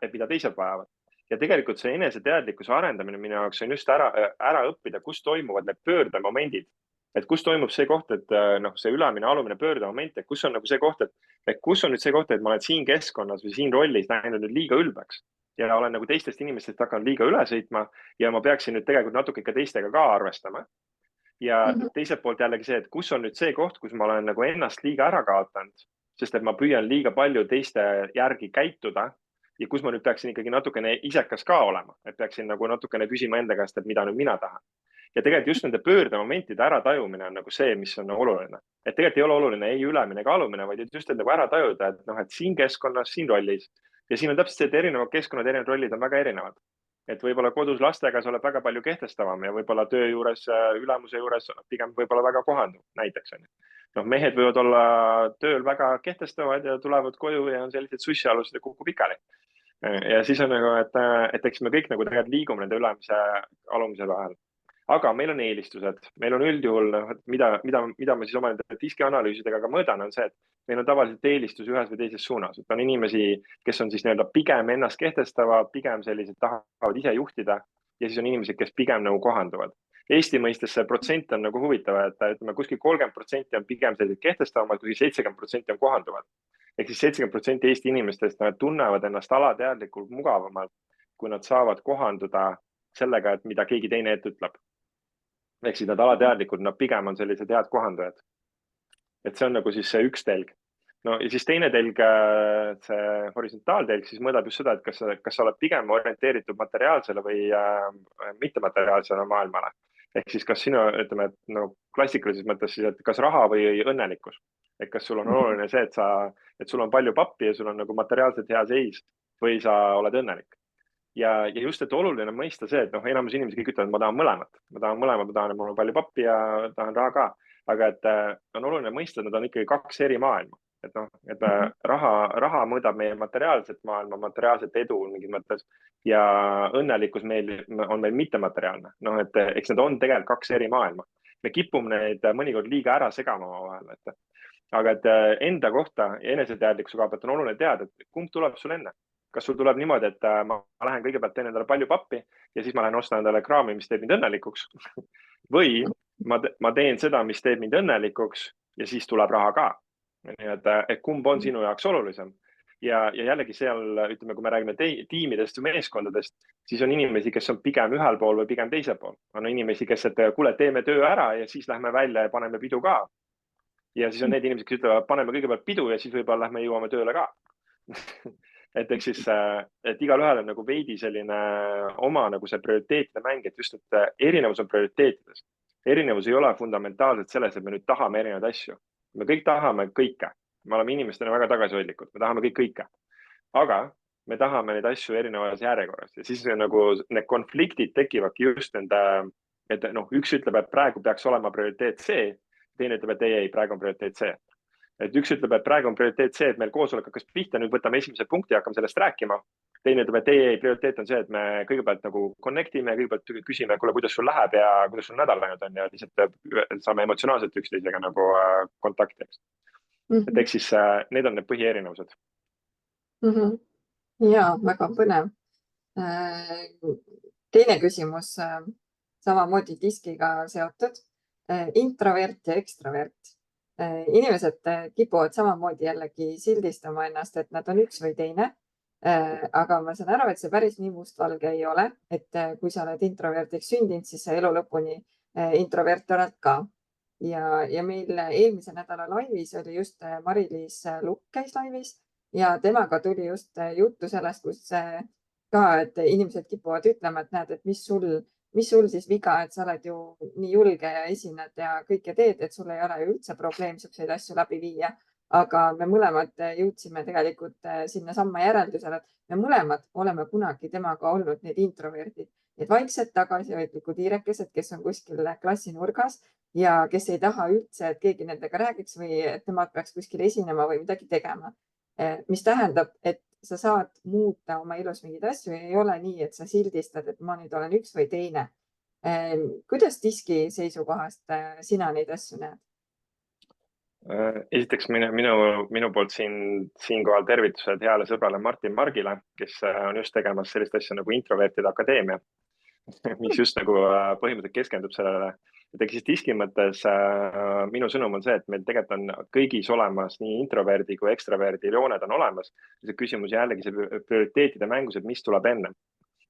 et mida teised vajavad. Ja tegelikult see eneseteadlikkuse arendamine minu jaoks on just ära õppida, kus toimuvad need pöördemomendid. Et kus toimub see koht, et noh, see ülemine, alumine pöördemoment, et kus on nagu see koht, et kus on nüüd see koht, et ma olen siin keskkonnas või siin rollis läinud nüüd liiga ülbeks ja olen nagu teistest inimestest hakanud liiga üle sõitma ja ma peaksin nüüd tegelikult natuke ka teistega ka arvestama. Ja teiselt poolt jällegi see, et kus on nüüd see koht, kus ma olen nagu ennast liiga ära kaotanud, sest et ma püüan liiga palju teiste järgi käituda ja kus ma nüüd peaksin ikkagi natukene isekas ka olema, et peaksin nagu natukene küsima enda käest, et mida nüüd mina tahan. Ja tegelikult just nende pöördemomentide äratajumine on nagu see, mis on nagu oluline. Et tegelikult ei ole oluline ei ülemine ega alumine, vaid just nagu ära tajuda, et noh, et siin keskkonnas, siin rollis. Ja siin on täpselt see, et erinevad keskkonnad, erinevad rollid on väga erinevad. Et võib-olla kodus lastega sa oled väga palju kehtestavam ja võib-olla töö juures, ülemuse juures pigem võib-olla väga kohanduv, näiteks on ju. Noh, mehed võivad olla tööl väga kehtestavad ja tulevad koju ja on sellised sussialused ja kukub pikali. Ja siis on nagu, et eks me kõik nagu tegelikult liigume nende ülemise alumise vahel. Aga meil on eelistused, meil on üldjuhul, mida ma siis oma diskianalüüsidega ka mõõdan, on see, et meil on tavaliselt eelistus ühes või teises suunas. Et on inimesi, kes on siis nii-öelda pigem ennast kehtestavad, pigem sellised tahavad ise juhtida ja siis on inimesed, kes pigem nagu kohanduvad. Eesti mõistes see protsent on nagu huvitav, et ütleme kuskil 30% on pigem sellised kehtestavamad, kuskil 70% on kohanduvad. Ehk siis 70% Eesti inimestest tunnevad ennast alateadlikult mugavamalt, kui nad saavad kohanduda sellega, et mida keegi teine ette ütleb. Ehk siis nad alateadlikult, nad pigem on sellised head kohandujad. Et see on nagu siis see üks telg. No ja siis teine telg, see horisontaaltelg, siis mõõdab just seda, et kas sa oled pigem orienteeritud materiaalsele või mittemateriaalsele maailmale. Ehk siis kas sinu, ütleme, et no klassikalises mõttes siis, et kas raha või õnnelikkus. Et kas sul on oluline see, et sul on palju pappi ja sul on nagu materiaalselt hea seis või sa oled õnnelik. Ja just, et oluline on mõista see, et noh, enamus inimesi kõik ütlevad, et ma tahan mõlemat. Ma tahan, et mul on palju pappi ja tahan raha ka. Aga et on oluline mõista, et nad on ikkagi kaks eri maailma. Et noh, et raha mõõdab meie materiaalset maailma, materiaalset edu mingis mõttes ja õnnelikkus on meil mittemateriaalne. Noh, et eks need on tegelikult kaks eri maailma. Me kipume neid mõnikord liiga ära segama omavahel. Aga et enda kohta ja eneseteadlikkuse koha pealt on oluline teada, et kumb tuleb sul enne. Kas sul tuleb niimoodi, et ma lähen kõigepealt teen endale palju pappi ja siis ma lähen ostan endale kraami, mis teeb mind õnnelikuks või ma teen seda, mis teeb mind õnnelikuks ja siis tuleb raha ka. Nii et kumb on sinu jaoks olulisem? Ja jällegi seal, ütleme, kui me räägime tiimidest või meeskondadest, siis on inimesi, kes on pigem ühel pool või pigem teisel pool. On inimesi, kes, et kuule, teeme töö ära ja siis lähme välja ja paneme pidu ka. Ja siis on need inimesed, kes ütlevad, paneme kõigepealt pidu ja siis võib-olla lähme jõuame tööle ka. Et eks siis, et igal ühel on nagu veidi selline oma nagu see prioriteetide mäng, et just, et erinevus on prioriteetides. Erinevus ei ole fundamentaalselt selles, et me nüüd tahame erinevaid asju. Me kõik tahame kõike. Me oleme inimestena väga tagasihoidlikud, me tahame kõike. Aga me tahame neid asju erinevas järjekorras ja siis nagu need konfliktid tekivadki just nende, et noh, üks ütleb, et praegu peaks olema prioriteet C, teine ütleb, et ei, praegu on prioriteet C. Et üks ütleb, et praegu on prioriteet see, et meil koosolek hakkas pihta, nüüd võtame esimese punkti ja hakkame sellest rääkima. Teine ütleb, et ei, prioriteet on see, et me kõigepealt nagu connectime, kõigepealt küsime, kuule, kuidas sul läheb ja kuidas sul nädal läinud on ja lihtsalt saame emotsionaalselt üksteisega nagu kontakti. Et eks siis need on need põhierinevused. Ja, väga põnev. Teine küsimus samamoodi diskiga seotud. Introvert ja ekstrovert. Inimesed kipuvad samamoodi jällegi sildistama ennast, et nad on üks või teine. Aga ma saan aru, et see päris nii mustvalge ei ole, et kui sa oled introvertiks sündinud, siis sa elu lõpuni introvert oled ka. Ja meil eelmise nädala laivis oli just Mari-Liis Lukk käis laivis ja temaga tuli just juttu sellest, kus ka, et inimesed kipuvad ütlema, et näed, et mis sul siis viga, et sa oled ju nii julge ja esined ja kõike teed, et sul ei ole ju üldse probleem selliseid asju läbi viia. Aga me mõlemad jõudsime tegelikult sinna samma järeldusele, et me mõlemad oleme kunagi temaga olnud need introverdid need vaiksed tagasihoidlikud hiirekesed, kes on kuskil klassi nurgas ja kes ei taha üldse, et keegi nendega räägiks või et nemad peaks kuskil esinema või midagi tegema. Mis tähendab, et sa saad muuta oma elus mingeid asju ja ei ole nii, et sa sildistad, et ma nüüd olen üks või teine. Kuidas diski seisukohast sina neid asju näed? Esiteks minu poolt siinkohal tervitused heale sõbrale Martin Margile, kes on just tegemas sellist asja nagu Introvertide Akadeemia, mis just nagu põhimõtteliselt keskendub sellele. Et eks siis diski mõttes minu sõnum on see, et meil tegelikult on kõigis olemas nii introverdi kui ekstraverdi jooned on olemas. See küsimus jällegi see prioriteetide mängus, et mis tuleb enne.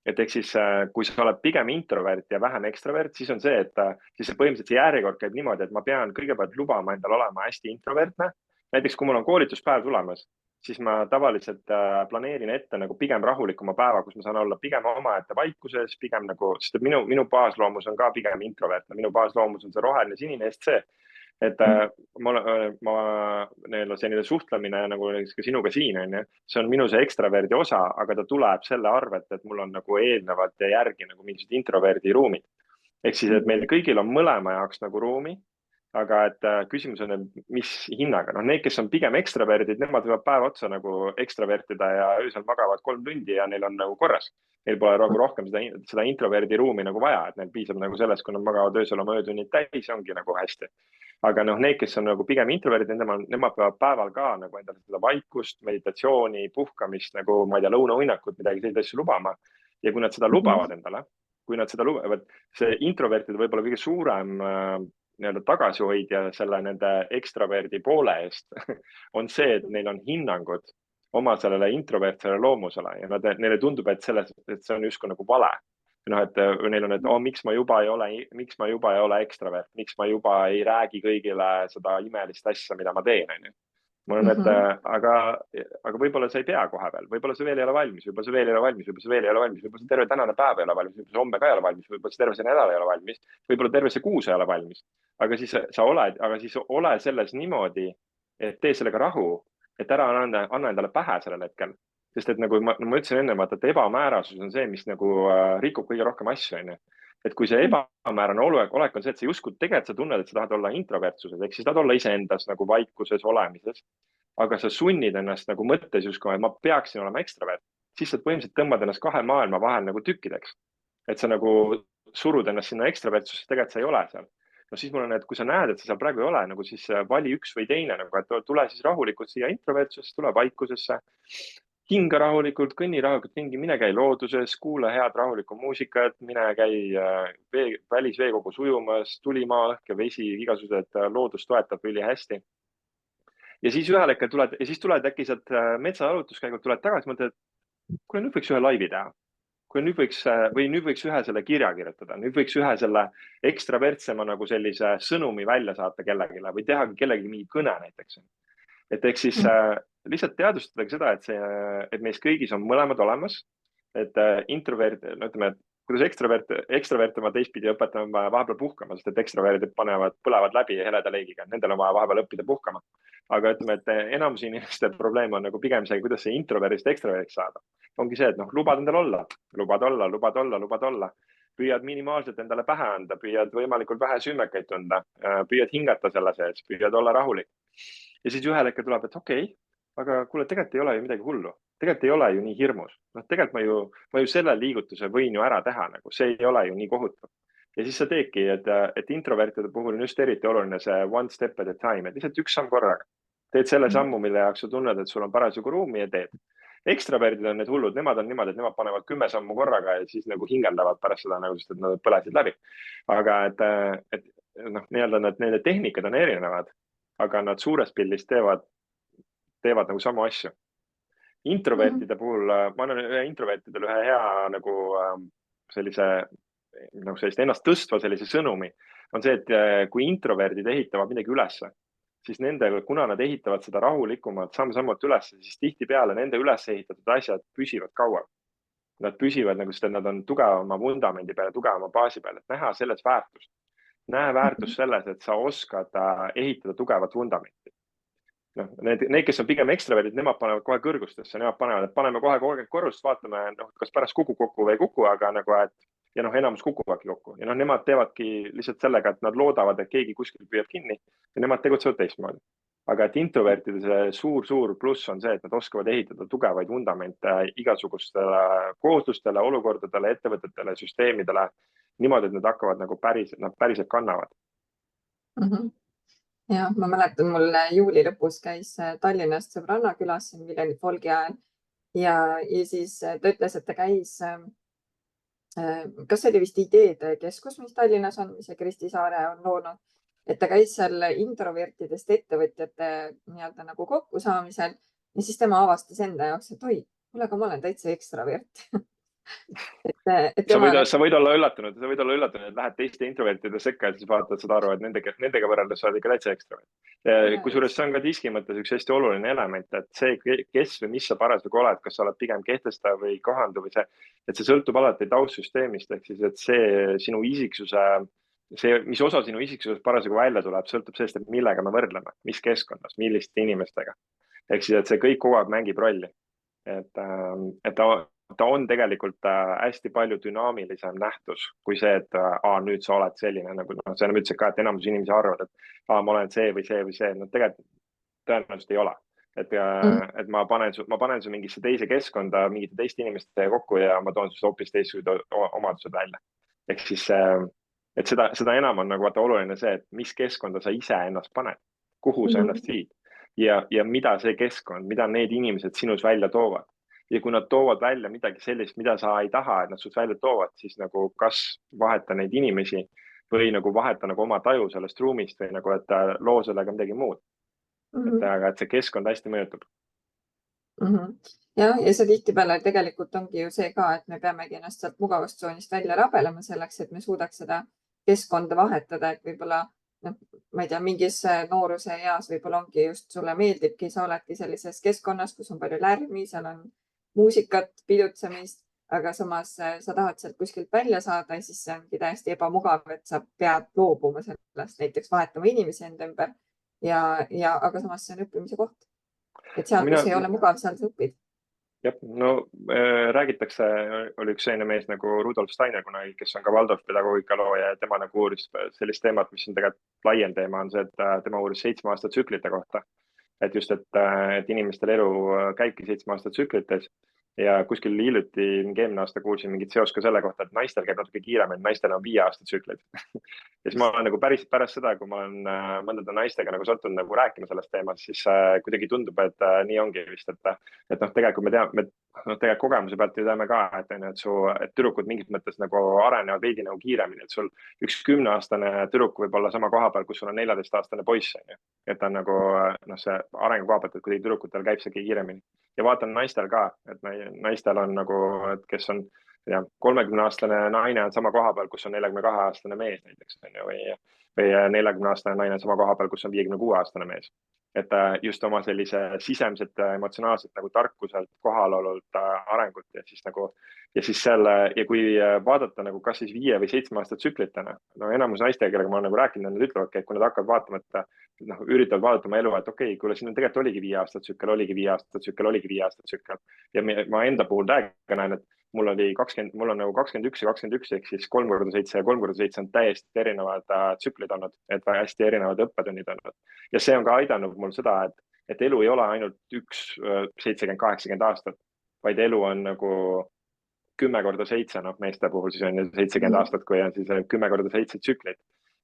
Et eks siis, kui sa oled pigem introvert ja vähem ekstravert, siis on see, et siis see põhimõtteliselt see järjekord käib niimoodi, et ma pean kõigepealt lubama endal olema hästi introvertne. Näiteks, kui mul on koolituspäev tulemas, siis ma tavaliselt planeerin ette nagu pigem rahulikuma päeva, kus ma saan olla pigem omaette vaikuses, pigem nagu, sest et minu baasloomus on ka pigem introvertne, minu baasloomus on see roheline, sinine, SC. Et selline suhtlemine nagu ka sinuga siin on ju, see on minu see ekstraverdi osa, aga ta tuleb selle arvelt, et mul on nagu eelnevalt ja järgi nagu mingisugused introverdi ruumid. Ehk siis, et meil kõigil on mõlema jaoks nagu ruumi, aga et küsimus on, mis hinnaga. Noh, need, kes on pigem ekstraverdid, nemad võivad päeva otsa nagu ekstravertida ja öösel magavad 3 tundi ja neil on nagu korras. Neil pole nagu rohkem seda introverdi ruumi nagu vaja, et neil piisab nagu sellest, kui nad magavad öösel oma öötunnid täis, ongi nagu hästi. Aga noh, need, kes on nagu pigem introverdid, nemad peavad päeval ka nagu endale seda vaikust, meditatsiooni, puhkamist, nagu ma ei tea, lõunauinnakut, midagi selliseid asju lubama. Ja kui nad seda lubavad endale, see introvertide võib-olla kõige suurem tagasihoidja selle nende ekstraverdi poole eest on see, et neil on hinnangud oma sellele introvertsele loomusele ja neile tundub, et see on justkui nagu vale. Noh, et neil on, et miks ma juba ei ole ekstravert, miks ma juba ei räägi kõigile seda imelist asja, mida ma teen, on ju. Mul on, et aga võib-olla sa ei pea kohe veel, võib-olla sa veel ei ole valmis, võib-olla sa veel ei ole valmis, võib-olla sa veel ei ole valmis, võib-olla sa terve tänane päev ei ole valmis, võib-olla sa homme ka ei ole valmis, võib-olla sa terve see nädal ei ole valmis, võib-olla terve see kuus ei ole valmis. Aga siis ole selles niimoodi, et tee sellega rahu, et ära anna endale pähe sellel hetkel. Sest et nagu ma ütlesin enne, vaata, et ebamäärasus on see, mis nagu rikub kõige rohkem asju, on ju. Et kui see ebamäärane olek on see, et sa justkui tegelikult sa tunned, et sa tahad olla introvertsuses, ehk siis tahad olla iseendas nagu vaikuses olemises, aga sa sunnid ennast nagu mõttes justkui, et ma peaksin olema ekstravert, siis sa põhimõtteliselt tõmbad ennast kahe maailma vahel nagu tükkideks. Et sa nagu surud ennast sinna ekstravertsuses, tegelikult sa ei ole seal. No siis mul on, et kui sa näed, et sa seal praegu ei ole, nagu siis vali üks või teine, nagu, et tule siis rahulikult siia introvertsusesse, tule vaikusesse, hinga rahulikult, kõnni rahulikult ringi, mine käi looduses, kuule head rahulikku muusikat, mine käi välisveekogus ujumas, tulimaa, õhk ja vesi, igasugused loodus toetab üli hästi. Ja siis ühel hetkel tuled äkki sealt metsajalutuskäigult, tuled tagasi, mõtled, kuule nüüd võiks ühe laivi teha. Kui nüüd võiks ühe selle kirja kirjutada, nüüd võiks ühe selle ekstravertsema nagu sellise sõnumi välja saata kellegile või teha kellegi mingi kõne näiteks. Et eks siis lihtsalt teadvustadagi seda, et meis kõigis on mõlemad olemas, et introvert, no ütleme, et kuidas ekstraverte ma teistpidi õpetame vahepeal puhkama, sest et ekstraverdid põlevad läbi heleda leigiga, nendel on vaja vahepeal õppida puhkama. Aga ütleme, et enamus inimeste probleem on nagu pigem see, kuidas see introverdist ekstraverdiks saada. Ongi see, et noh, lubad endal olla, lubad olla. Püüad minimaalselt endale pähe anda, püüad võimalikult vähe süümekaid tunda, püüad hingata selle sees, püüad olla rahulik. Ja siis ühel hetkel tuleb, et okei, aga kuule, tegelikult ei ole ju midagi hullu. Tegelikult ei ole ju nii hirmus. No, tegelikult ma ju selle liigutuse võin ju ära teha, nagu see ei ole ju nii kohutav. Ja siis sa teedki, et introvertide puhul on just eriti oluline see one step at a time, et lihtsalt üks samm korraga. Teed selle sammu, mille jaoks sa tunned, et sul on parasjagu ruumi ja teed. Ekstraverdid on need hullud, nemad on niimoodi, et nemad panevad 10 sammu korraga ja siis nagu hingeldavad pärast seda, nagu sest, et nad põlesid läbi. Aga et noh, nende tehnikad on erinevad, aga nad suures pildis teevad nagu samu asju. Introvertide puhul, ma annan introvertidele ühe hea nagu sellist ennast tõstva sellise sõnumi, on see, et kui introverdid ehitavad midagi ülesse, siis nendel, kuna nad ehitavad seda rahulikumalt samm-sammalt ülesse, siis tihtipeale nende üles ehitatud asjad püsivad kauem. Nad püsivad nagu, sest nad on tugevama vundamendi peale, tugevama baasi peale, et näha selles väärtust. Näe väärtust selles, et sa oskad ehitada tugevat vundamenti. No, need, kes on pigem ekstraverdid, nemad panevad kohe kõrgustesse, nemad paneme kohe korrust, vaatame, kas pärast kuku kokku või ei kuku, aga nagu, et ja enamus kukuvadki kokku ja nemad teevadki lihtsalt sellega, et nad loodavad, et keegi kuskil püüab kinni ja nemad tegutsevad teistmoodi. aga et introvertide see suur pluss on see, et nad oskavad ehitada tugevaid vundamente igasugustele kooslustele, olukordadele, ettevõtetele, süsteemidele niimoodi, et nad hakkavad nagu nad päriselt kannavad. Ja ma mäletan, mul juuli lõpus käis Tallinnast sõbranna külas siin Viljandi folgi ajal ja siis ta ütles, et ta käis, kas see oli vist Ideede Keskus, mis Tallinnas on, mis Kristi Saare on loonud, et ta käis seal introvertidest ettevõtjate nii-öelda nagu kokkusaamisel ja siis tema avastas enda jaoks, et oi, kuule, aga ma olen täitsa ekstravert. Sa võid olla üllatunud, et lähed teiste introvertide sekka ja siis vaatad seda aru, et nendega võrreldes sa oled ikka täitsa ekstravert. Kusjuures see on ka diski mõttes üks hästi oluline element, et see, kes või mis sa parasjagu oled, kas sa oled pigem kehtestaja või kohanduv või et see sõltub alati taustsüsteemist, ehk siis, et see sinu isiksuse, mis osa sinu isiksusest parasjagu välja tuleb, sõltub sellest, et millega me võrdleme, mis keskkonnas, milliste inimestega. Ehk siis, et see kõik kogu aeg mängib rolli. Et ta on tegelikult hästi palju dünaamilisem nähtus kui see, et nüüd sa oled selline, nagu sa enam ütlesid ka, et enamus inimesi arvavad, et ma olen see või see või see. No tegelikult tõenäoliselt ei ole. Et ma panen su mingisse teise keskkonda, mingite teiste inimestega kokku ja ma toon sust hoopis teistsugused omadused välja. Ehk siis, et seda enam on nagu vaata oluline see, et mis keskkonda sa ise ennast paned, kuhu sa ennast viid ja mida see keskkond, mida need inimesed sinus välja toovad. Ja kui nad toovad välja midagi sellist, mida sa ei taha, et nad sust välja toovad, siis nagu kas vaheta neid inimesi või nagu vaheta nagu oma taju sellest ruumist või nagu, et loo sellega midagi muud. Aga et see keskkond hästi mõjutab. Ja see tihtipeale tegelikult ongi ju see ka, et me peamegi ennast sealt mugavustsoonist välja rabelema selleks, et me suudaks seda keskkonda vahetada, et võib-olla ma ei tea, mingis nooruse eas võib-olla ongi just sulle meeldibki, sa oledki sellises keskkonnas, kus on palju lärmi, seal on muusikat, pidutsemist, aga samas sa tahad sealt kuskilt välja saada ja siis see ongi täiesti ebamugav, et sa pead loobuma sellest, näiteks vahetama inimesi enda ümber aga samas see on õppimise koht. Et seal, kus ei ole mugav, seal sa õpid. Jah, räägitakse, oli üks selline mees nagu Rudolf Steiner kunagi, kes on ka Waldorf pedagoogika looja ja tema nagu uuris sellist teemat, mis on tegelikult laiem teema, on see, et tema uuris 7 aasta tsüklite kohta. Et just, et inimestel elu käibki 7 aasta tsüklites ja kuskil hiljuti mingi eelmine aasta kuulsin mingit seost ka selle kohta, et naistel käib natuke kiiremini, naistel on 5 aasta tsüklid. Ja siis ma olen nagu pärast seda, kui ma olen mõndade naistega nagu sattunud nagu rääkima sellest teemast, siis kuidagi tundub, et nii ongi vist, et tegelikult me teame, tegelikult kogemuse pealt ju teame ka, et tüdrukud mingis mõttes nagu arenevad veidi nagu kiiremini, et sul üks 10-aastane tüdruk võib olla sama koha peal, kus sul on 14-aastane poiss, et on nagu see arengu koha pealt, et kuidagi tüdrukutel käib see kõige kiiremini. Ja vaatan naistel ka, et naistel on nagu, kes on 30-aastane naine on sama koha peal, kus on 42-aastane mees näiteks, või 40-aastane naine on sama koha peal, kus on 56-aastane mees. Et just oma sellise sisemiselt emotsionaalselt nagu tarkuselt, kohalolult, arengut ja siis ja kui vaadata nagu kas siis 5 või 7 aasta tsüklitena, enamus naistega, kellega ma olen nagu rääkinud, nad ütlevadki, et kui nad hakkavad vaatama, et üritavad vaadata oma elu, et okei, kuule, siin on tegelikult oligi 5 aasta tsükkel, oligi 5 aasta tsükkel, oligi 5 aasta tsükkel. Ja ma enda puhul näen, et mul on nagu 21 ja 21 ehk siis 3x7 ja 3x7 on täiesti erinevad tsüklid olnud, et hästi erinevad õppetunnid olnud. Ja see on ka aidanud mul seda, et elu ei ole ainult 70-80 aastat, vaid elu on nagu 10x7, meeste puhul siis on 70 aastat, kui on siis 10x7 tsüklit.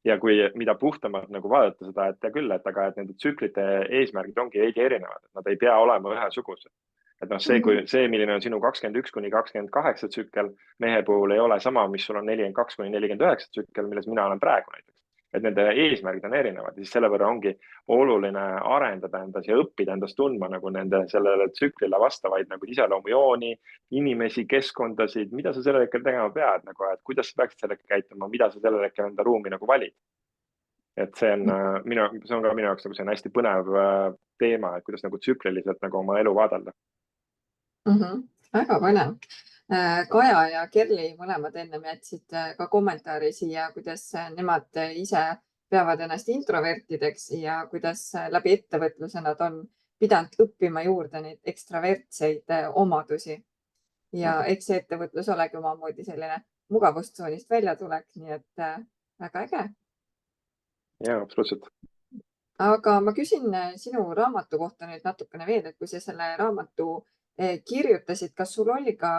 Ja mida puhtamalt nagu vaadata seda, et küll, et nende tsüklite eesmärgid ongi veidi erinevad, et nad ei pea olema ühesugused. Et see, milline on sinu 21-28 tsükkel, mehe puhul ei ole sama, mis sul on 42-49 tsükkel, milles mina olen praegu näiteks. Et nende eesmärgid on erinevad ja siis selle võrra ongi oluline arendada endas ja õppida endast tundma nagu nende sellele tsüklile vastavaid nagu iseloomujooni, inimesi, keskkondasid, mida sa sellel hetkel tegema pead, nagu, et kuidas sa peaksid sellega käituma, mida sa sellel hetkel enda ruumi nagu valid. Et see on ka minu jaoks nagu see on hästi põnev teema, et kuidas nagu tsükliliselt nagu oma elu vaadelda. Väga põnev. Kaja ja Kerli mõlemad ennem jätsid ka kommentaari siia, kuidas nemad ise peavad ennast introvertideks ja kuidas läbi ettevõtluse nad on pidanud õppima juurde neid ekstravertseid omadusi. Ja eks see ettevõtlus olegi omamoodi selline mugavustsoonist välja tulek, nii et väga äge. Jaa, absoluutselt. Aga ma küsin sinu raamatu kohta nüüd natukene veel, et kui sa selle raamatu kirjutasid, kas sul oli ka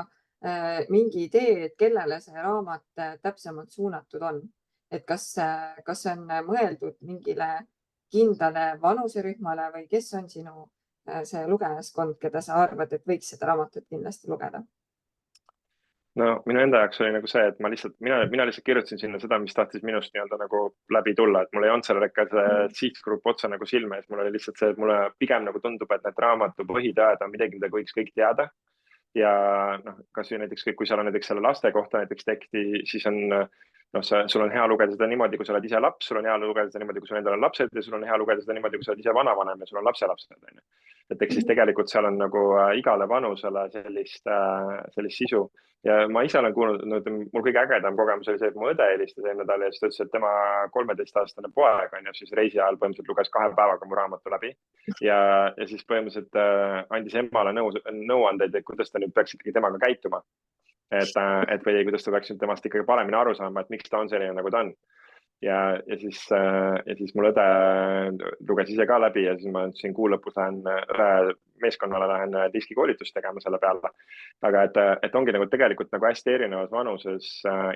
mingi idee, et kellele see raamat täpsemalt suunatud on? Et kas see on mõeldud mingile kindlale vanuserühmale või kes on sinu see lugejaskond, keda sa arvad, et võiks seda raamatut kindlasti lugeda? No minu enda jaoks oli nagu see, et mina lihtsalt kirjutasin sinna seda, mis tahtis minust nii-öelda nagu läbi tulla, et mul ei olnud sellel ikka see sihtgrupp otsa nagu silme ees, mul oli lihtsalt see, et mulle pigem nagu tundub, et need raamatu põhitõed on midagi, mida võiks kõik teada. Ja noh, kasvõi näiteks, kui seal on näiteks selle laste kohta näiteks teksti, siis on, sul on hea lugeda seda niimoodi, kui sa oled ise laps, sul on hea lugeda seda niimoodi, kui sul endal on lapsed ja sul on hea lugeda seda niimoodi, kui sa oled ise vanavanem ja sul on lapselapsed, on ju. Et eks siis tegelikult seal on nagu igale vanusele sellist sisu. Ja ma ise olen kuulnud, mul kõige ägedam kogemus oli see, et mu õde helistas eelmine nädal ja siis ta ütles, et tema 13-aastane poeg on ju siis reisi ajal põhimõtteliselt luges 2 päevaga mu raamatu läbi. Ja siis põhimõtteliselt andis emale nõuandeid, et kuidas ta nüüd peaks ikkagi temaga käituma. Või kuidas ta peaks nüüd temast ikkagi paremini aru saama, et miks ta on selline, nagu ta on. Ja siis mul õde luges ise ka läbi ja siis ma siin kuu lõpus lähen meeskonnale diskikoolitust tegema selle peale. Aga et ongi nagu tegelikult nagu hästi erinevas vanuses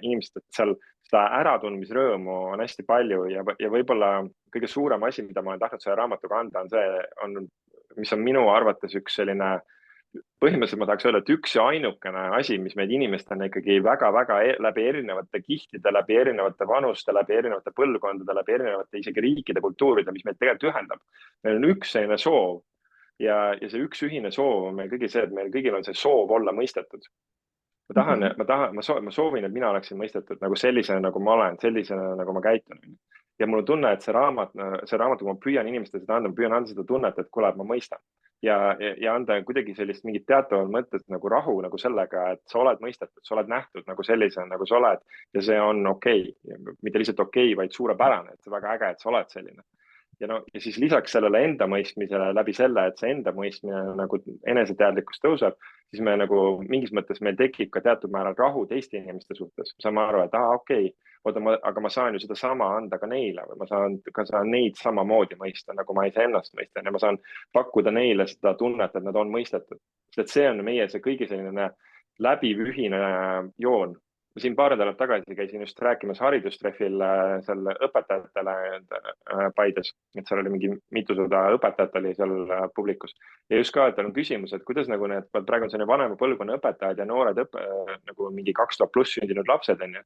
inimesed, et seal seda äratundmisrõõmu on hästi palju ja võib-olla kõige suurem asi, mida ma olen tahtnud selle raamatuga anda, on see, mis on minu arvates üks selline põhimõtteliselt ma tahaks öelda, et üks ja ainukene asi, mis meid inimestena ikkagi väga-väga läbi erinevate kihtide, läbi erinevate vanuste, läbi erinevate põlvkondade, läbi erinevate isegi riikide, kultuuride, mis meid tegelikult ühendab. Meil on üks selline soov ja see üks ühine soov on meil kõigil see, et meil kõigil on see soov olla mõistetud. Ma soovin, et mina oleksin mõistetud nagu sellisena, nagu ma olen, sellisena, nagu ma käitun. Ja mul on tunne, et see raamat, kui ma püüan inimestele seda anda, ma püüan anda seda tunnet, et kuule, ma mõistan. Ja anda kuidagi sellist mingit teataval mõttes nagu rahu nagu sellega, et sa oled mõistetud, sa oled nähtud nagu sellisena, nagu sa oled ja see on okei. Mitte lihtsalt okei, vaid suurepärane, et see väga äge, et sa oled selline. Ja siis lisaks sellele enda mõistmisele läbi selle, et see enda mõistmine nagu eneseteadlikkus tõuseb, siis me nagu mingis mõttes meil tekib ka teatud määral rahu teiste inimeste suhtes. Saame aru, et okei, aga ma saan ju seda sama anda ka neile või ma saan neid samamoodi mõista, nagu ma iseennast mõistan ja ma saan pakkuda neile seda tunnet, et nad on mõistetud. Sest see on meie see kõigi selline läbiv ühine joon. Siin paar nädalat tagasi käisin just rääkimas haridustreffil seal õpetajatele Paides, et seal oli mingi mitusada õpetajat oli seal publikus. Ja just ka, et on küsimus, et kuidas nagu need, praegu on selline vanema põlvkonna õpetajad ja noored nagu mingi 2000 pluss sündinud lapsed on ju.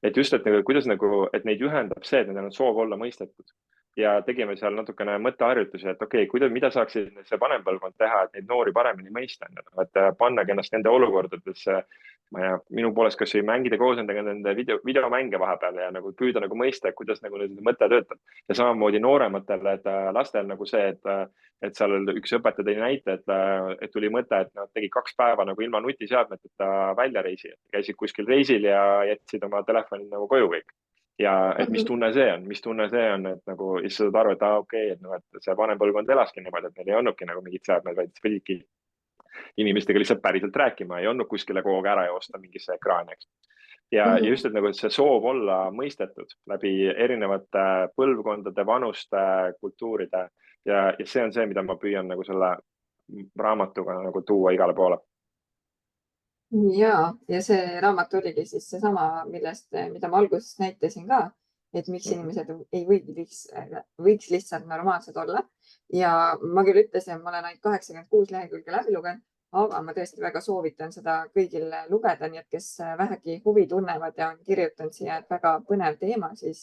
Et just, et kuidas nagu, et neid ühendab see, et neil on soov olla mõistetud. Ja tegime seal natukene mõtteharjutusi, et okei, mida saaksid see vanem põlvkond teha, et neid noori paremini mõista, et pannagi ennast nende olukordadesse, minu poolest kas või mängida koos nende videomänge vahepeal ja nagu püüda nagu mõista, kuidas nagu mõte töötab. Ja samamoodi noorematele, et lastel nagu see, et seal üks õpetaja tõi näite, et tuli mõte, et nad tegid 2 päeva nagu ilma nutiseadmeteta välja reisi, käisid kuskil reisil ja jätsid oma telefonid nagu koju kõik. Ja et mis tunne see on, et nagu siis saad aru, et okei, et see vanem põlvkond elaski niimoodi, et neil ei olnudki nagu mingit seadmed, vaid pididki inimestega lihtsalt päriselt rääkima, ei olnud kuskile kogu aeg ära joosta mingisse ekraani, eks. Ja just, et nagu see soov olla mõistetud läbi erinevate põlvkondade, vanuste, kultuuride ja see on see, mida ma püüan nagu selle raamatuga nagu tuua igale poole. Ja see raamat oligi siis seesama, mida ma alguses näitasin ka, et miks inimesed ei võiks lihtsalt normaalsed olla. Ja ma küll ütlesin, ma olen ainult 86 lehekülge läbi lugenud, aga ma tõesti väga soovitan seda kõigil lugeda, nii et kes vähegi huvi tunnevad ja on kirjutanud siia, et väga põnev teema, siis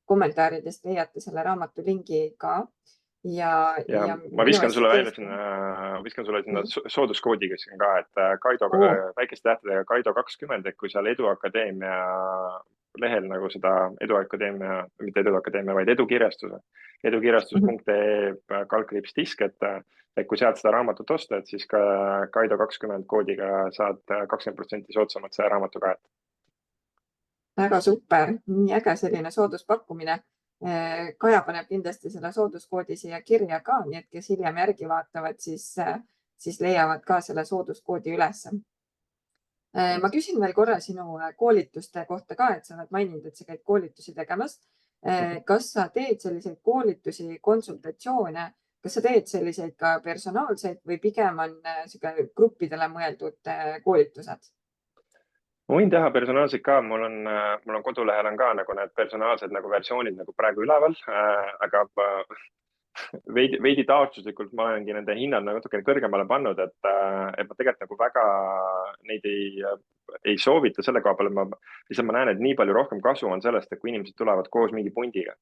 kommentaaridest leiate selle raamatu lingi ka. Ja ma viskan sulle sinna sooduskoodiga ka, et Kaido väikeste tähtedega Kaido 20, et kui seal Eduakadeemia lehel nagu seda mitte Eduakadeemia, vaid edukirjastus.ee/disk, et kui sealt seda raamatut osta, et siis ka Kaido 20 koodiga saad 20% soodsamalt selle raamatu ka. Väga super, nii äge selline sooduspakkumine. Kaja paneb kindlasti selle sooduskoodi siia kirja ka, nii et kes hiljem järgi vaatavad, siis leiavad ka selle sooduskoodi üles. Ma küsin veel korra sinu koolituste kohta ka, et sa oled maininud, et sa käid koolitusi tegemas. Kas sa teed selliseid koolitusi, konsultatsioone, kas sa teed selliseid ka personaalseid või pigem on gruppidele mõeldud koolitused? Ma võin teha personaalseid ka, mul on kodulehel on ka nagu need personaalsed nagu versioonid nagu praegu üleval, aga veidi taotluslikult ma olengi nende hinnad natukene kõrgemale pannud, et ma tegelikult nagu väga neid ei soovita selle koha peal, lihtsalt ma näen, et nii palju rohkem kasu on sellest, et kui inimesed tulevad koos mingi pundiga.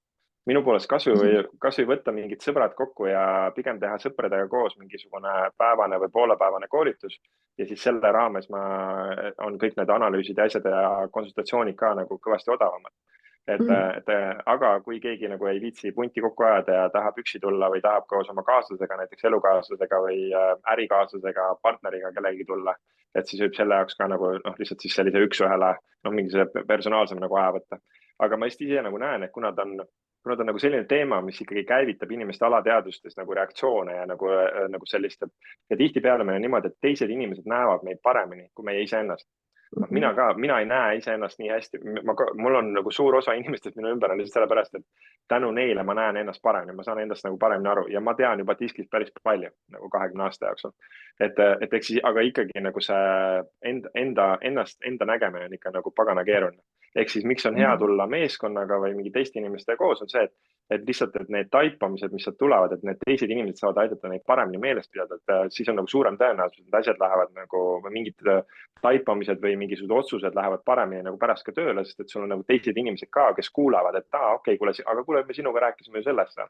Minu poolest kas või võtta mingid sõbrad kokku ja pigem teha sõpradega koos mingisugune päevane või poolepäevane koolitus ja siis selle raames on kõik need analüüsid ja asjad ja konsultatsioonid ka nagu kõvasti odavamad. Aga kui keegi nagu ei viitsi punti kokku ajada ja tahab üksi tulla või tahab koos oma kaaslasega, näiteks elukaaslasega või ärikaaslasega, partneriga kellegi tulla, et siis võib selle jaoks ka nagu lihtsalt siis sellise üks-ühele mingi selle personaalsem nagu aja võtta. Aga ma just ise nagu näen, et kuna ta on nagu selline teema, mis ikkagi käivitab inimeste alateadvustes nagu reaktsioone ja nagu sellist, ja tihtipeale meil on niimoodi, et teised inimesed näevad meid paremini kui meie iseennast. Mina ei näe iseennast nii hästi, mul on nagu suur osa inimestest minu ümber on lihtsalt sellepärast, et tänu neile ma näen ennast paremini, ma saan endast nagu paremini aru ja ma tean juba diskist päris palju nagu 20 aasta jooksul. Et eks siis, aga ikkagi nagu see enda nägemine on ikka nagu pagana keeruline. Ehk siis miks on hea tulla meeskonnaga või mingi teiste inimestega koos on see, et lihtsalt, et need taipamised, mis sealt tulevad, et need teised inimesed saavad aidata neid paremini meeles pidada, et siis on nagu suurem tõenäosus, et asjad lähevad nagu mingid taipamised või mingisugused otsused lähevad paremini nagu pärast ka tööle, sest et sul on nagu teised inimesed ka, kes kuulavad, et okei, kuule, me sinuga rääkisime ju sellest.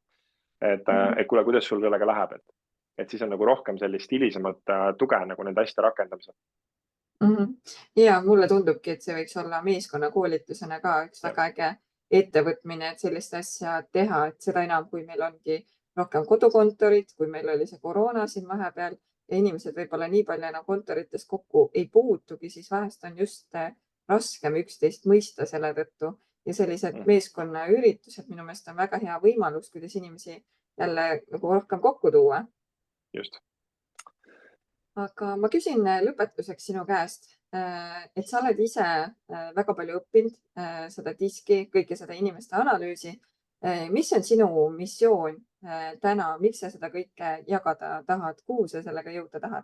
Et kuule, kuidas sul sellega läheb, et siis on nagu rohkem sellist hilisemat tuge nagu nende asjade rakendamisel. Ja mulle tundubki, et see võiks olla meeskonnakoolitusena ka üks väga äge ettevõtmine, et sellist asja teha, et seda enam, kui meil ongi rohkem kodukontorid, kui meil oli see koroona siin vahepeal ja inimesed võib-olla nii palju enam kontorites kokku ei puutugi, siis vahest on just raskem üksteist mõista selle tõttu ja sellised meeskonnaüritused minu meelest on väga hea võimalus, kuidas inimesi jälle nagu rohkem kokku tuua. Just. Aga ma küsin lõpetuseks sinu käest, et sa oled ise väga palju õppinud seda diski, kõike seda inimeste analüüsi. Mis on sinu missioon täna, miks sa seda kõike jagada tahad, kuhu sa sellega jõuda tahad?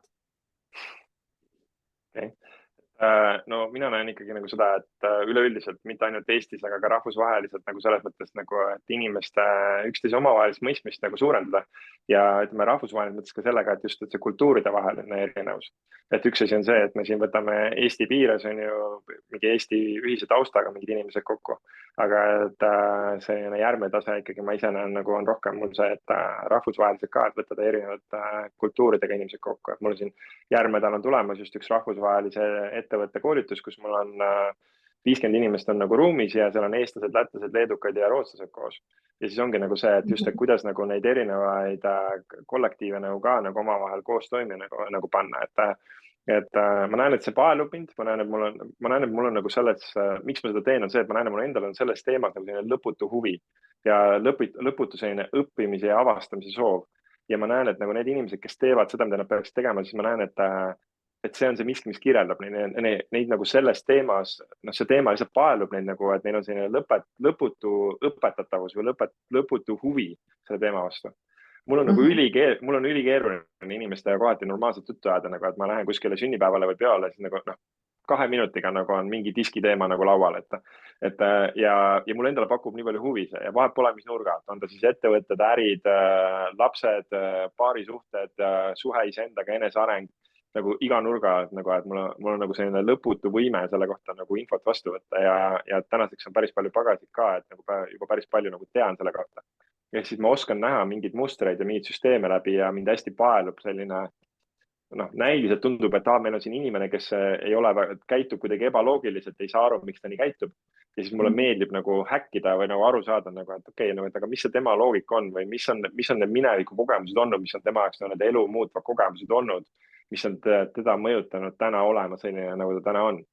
Okay. No mina näen ikkagi nagu seda, et üleüldiselt mitte ainult Eestis, aga ka rahvusvaheliselt nagu selles mõttes nagu, et inimeste üksteise omavahelist mõistmist nagu suurendada ja ütleme rahvusvahelises mõttes ka sellega, et just see kultuuride vaheline erinevus. Et üks asi on see, et me siin võtame Eesti piires on ju mingi Eesti ühise taustaga mingid inimesed kokku, aga et see järgmine tase ikkagi ma ise näen nagu on rohkem mul see, et rahvusvaheliselt ka, et võtada erinevad kultuuridega inimesed kokku, et mul siin järgmine nädal on tulemas just üks rahvusvahelise ettevõtte koolitus, kus mul on 50 inimest on nagu ruumis ja seal on eestlased, lätlased, leedukad ja rootslased koos. Ja siis ongi nagu see, et just, et kuidas nagu neid erinevaid kollektiive nagu ka nagu omavahel koos toimima nagu panna, et ma näen, et see paelub mind, ma näen, et mul on nagu selles, miks ma seda teen, on see, et ma näen, et mul endal on selles teemas nagu selline lõputu huvi ja lõputu selline õppimise ja avastamise soov. Ja ma näen, et nagu need inimesed, kes teevad seda, mida nad peaks tegema, siis ma näen, et see on see miski, mis kirjeldab neid nagu selles teemas, see teema lihtsalt paelub neid nagu, et neil on selline lõputu õpetatavus või lõputu huvi selle teema vastu. Mul on nagu ülikeeruline inimestega kohati normaalselt juttu ajada, nagu, et ma lähen kuskile sünnipäevale või peole, siis nagu 2 minutiga nagu on mingi diski teema nagu laual, ja mul endale pakub nii palju huvi see ja vahet pole, mis nurga, on ta siis ettevõtted, ärid, lapsed, paarisuhted, suhe iseendaga, eneseareng, nagu iga nurga, nagu, et mul on nagu selline lõputu võime selle kohta nagu infot vastu võtta ja tänaseks on päris palju pagasid ka, et nagu juba päris palju nagu tean selle kohta. Ehk siis ma oskan näha mingeid mustreid ja mingeid süsteeme läbi ja mind hästi paelub selline, näiliselt tundub, et meil on siin inimene, kes ei ole, käitub kuidagi ebaloogiliselt, ei saa aru, miks ta nii käitub. Ja siis mulle meeldib nagu häkkida või nagu aru saada, nagu, et okei, aga mis see tema loogika on või mis on need mineviku kogemused olnud, mis on tema jaoks need elu muutvad kogemused olnud, mis on teda mõjutanud täna olema selline, nagu ta täna on.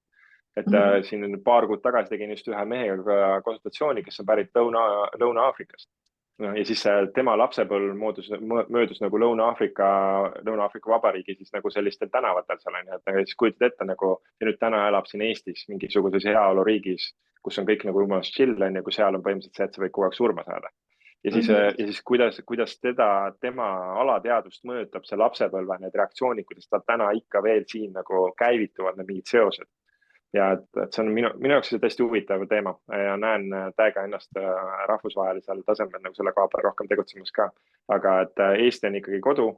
Et siin paar kuud tagasi tegin just ühe mehega konsultatsiooni, kes on pärit Lõuna-Aafrikast. ja siis tema lapsepõlv möödus nagu Lõuna-Aafrika Vabariigi siis nagu sellistel tänavatel seal on ju, et siis kujutad ette nagu ja nüüd täna elab siin Eestis mingisuguses heaoluriigis, kus on kõik nagu jumalast chill on ju, kui seal on põhimõtteliselt see, et sa võid kogu aeg surma saada. Ja siis kuidas tema alateadvust mõjutab see lapsepõlve, need reaktsioonid, kuidas ta täna ikka veel siin nagu käivituvad need mingid seosed. Ja et see on minu jaoks täiesti huvitav teema ja näen täiega ennast rahvusvahelisel tasemel nagu selle koha peal rohkem tegutsemas ka. Aga et Eesti on ikkagi kodu,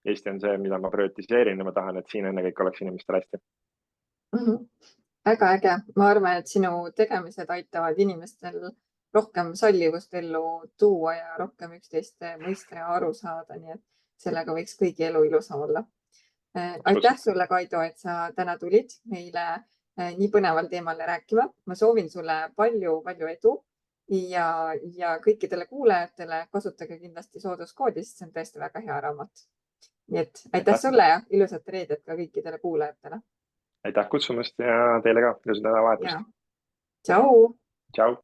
Eesti on see, mida ma prioritiseerin ja ma tahan, et siin ennekõike oleks inimestel hästi. Väga äge. Ma arvan, et sinu tegemised aitavad inimestel rohkem sallivust ellu tuua ja rohkem üksteist mõista ja aru saada, nii et sellega võiks kõigi elu ilusam olla. Aitäh sulle, Kaido, et sa täna tulid meile nii põneval teemal rääkima. Ma soovin sulle palju edu ja kõikidele kuulajatele kasutage kindlasti sooduskoodi, sest see on tõesti väga hea raamat. Nii et aitäh sulle ja ilusat reedet ka kõikidele kuulajatele. Aitäh kutsumast ja teile ka ilusat nädalavahetust. Tšau! Tšau!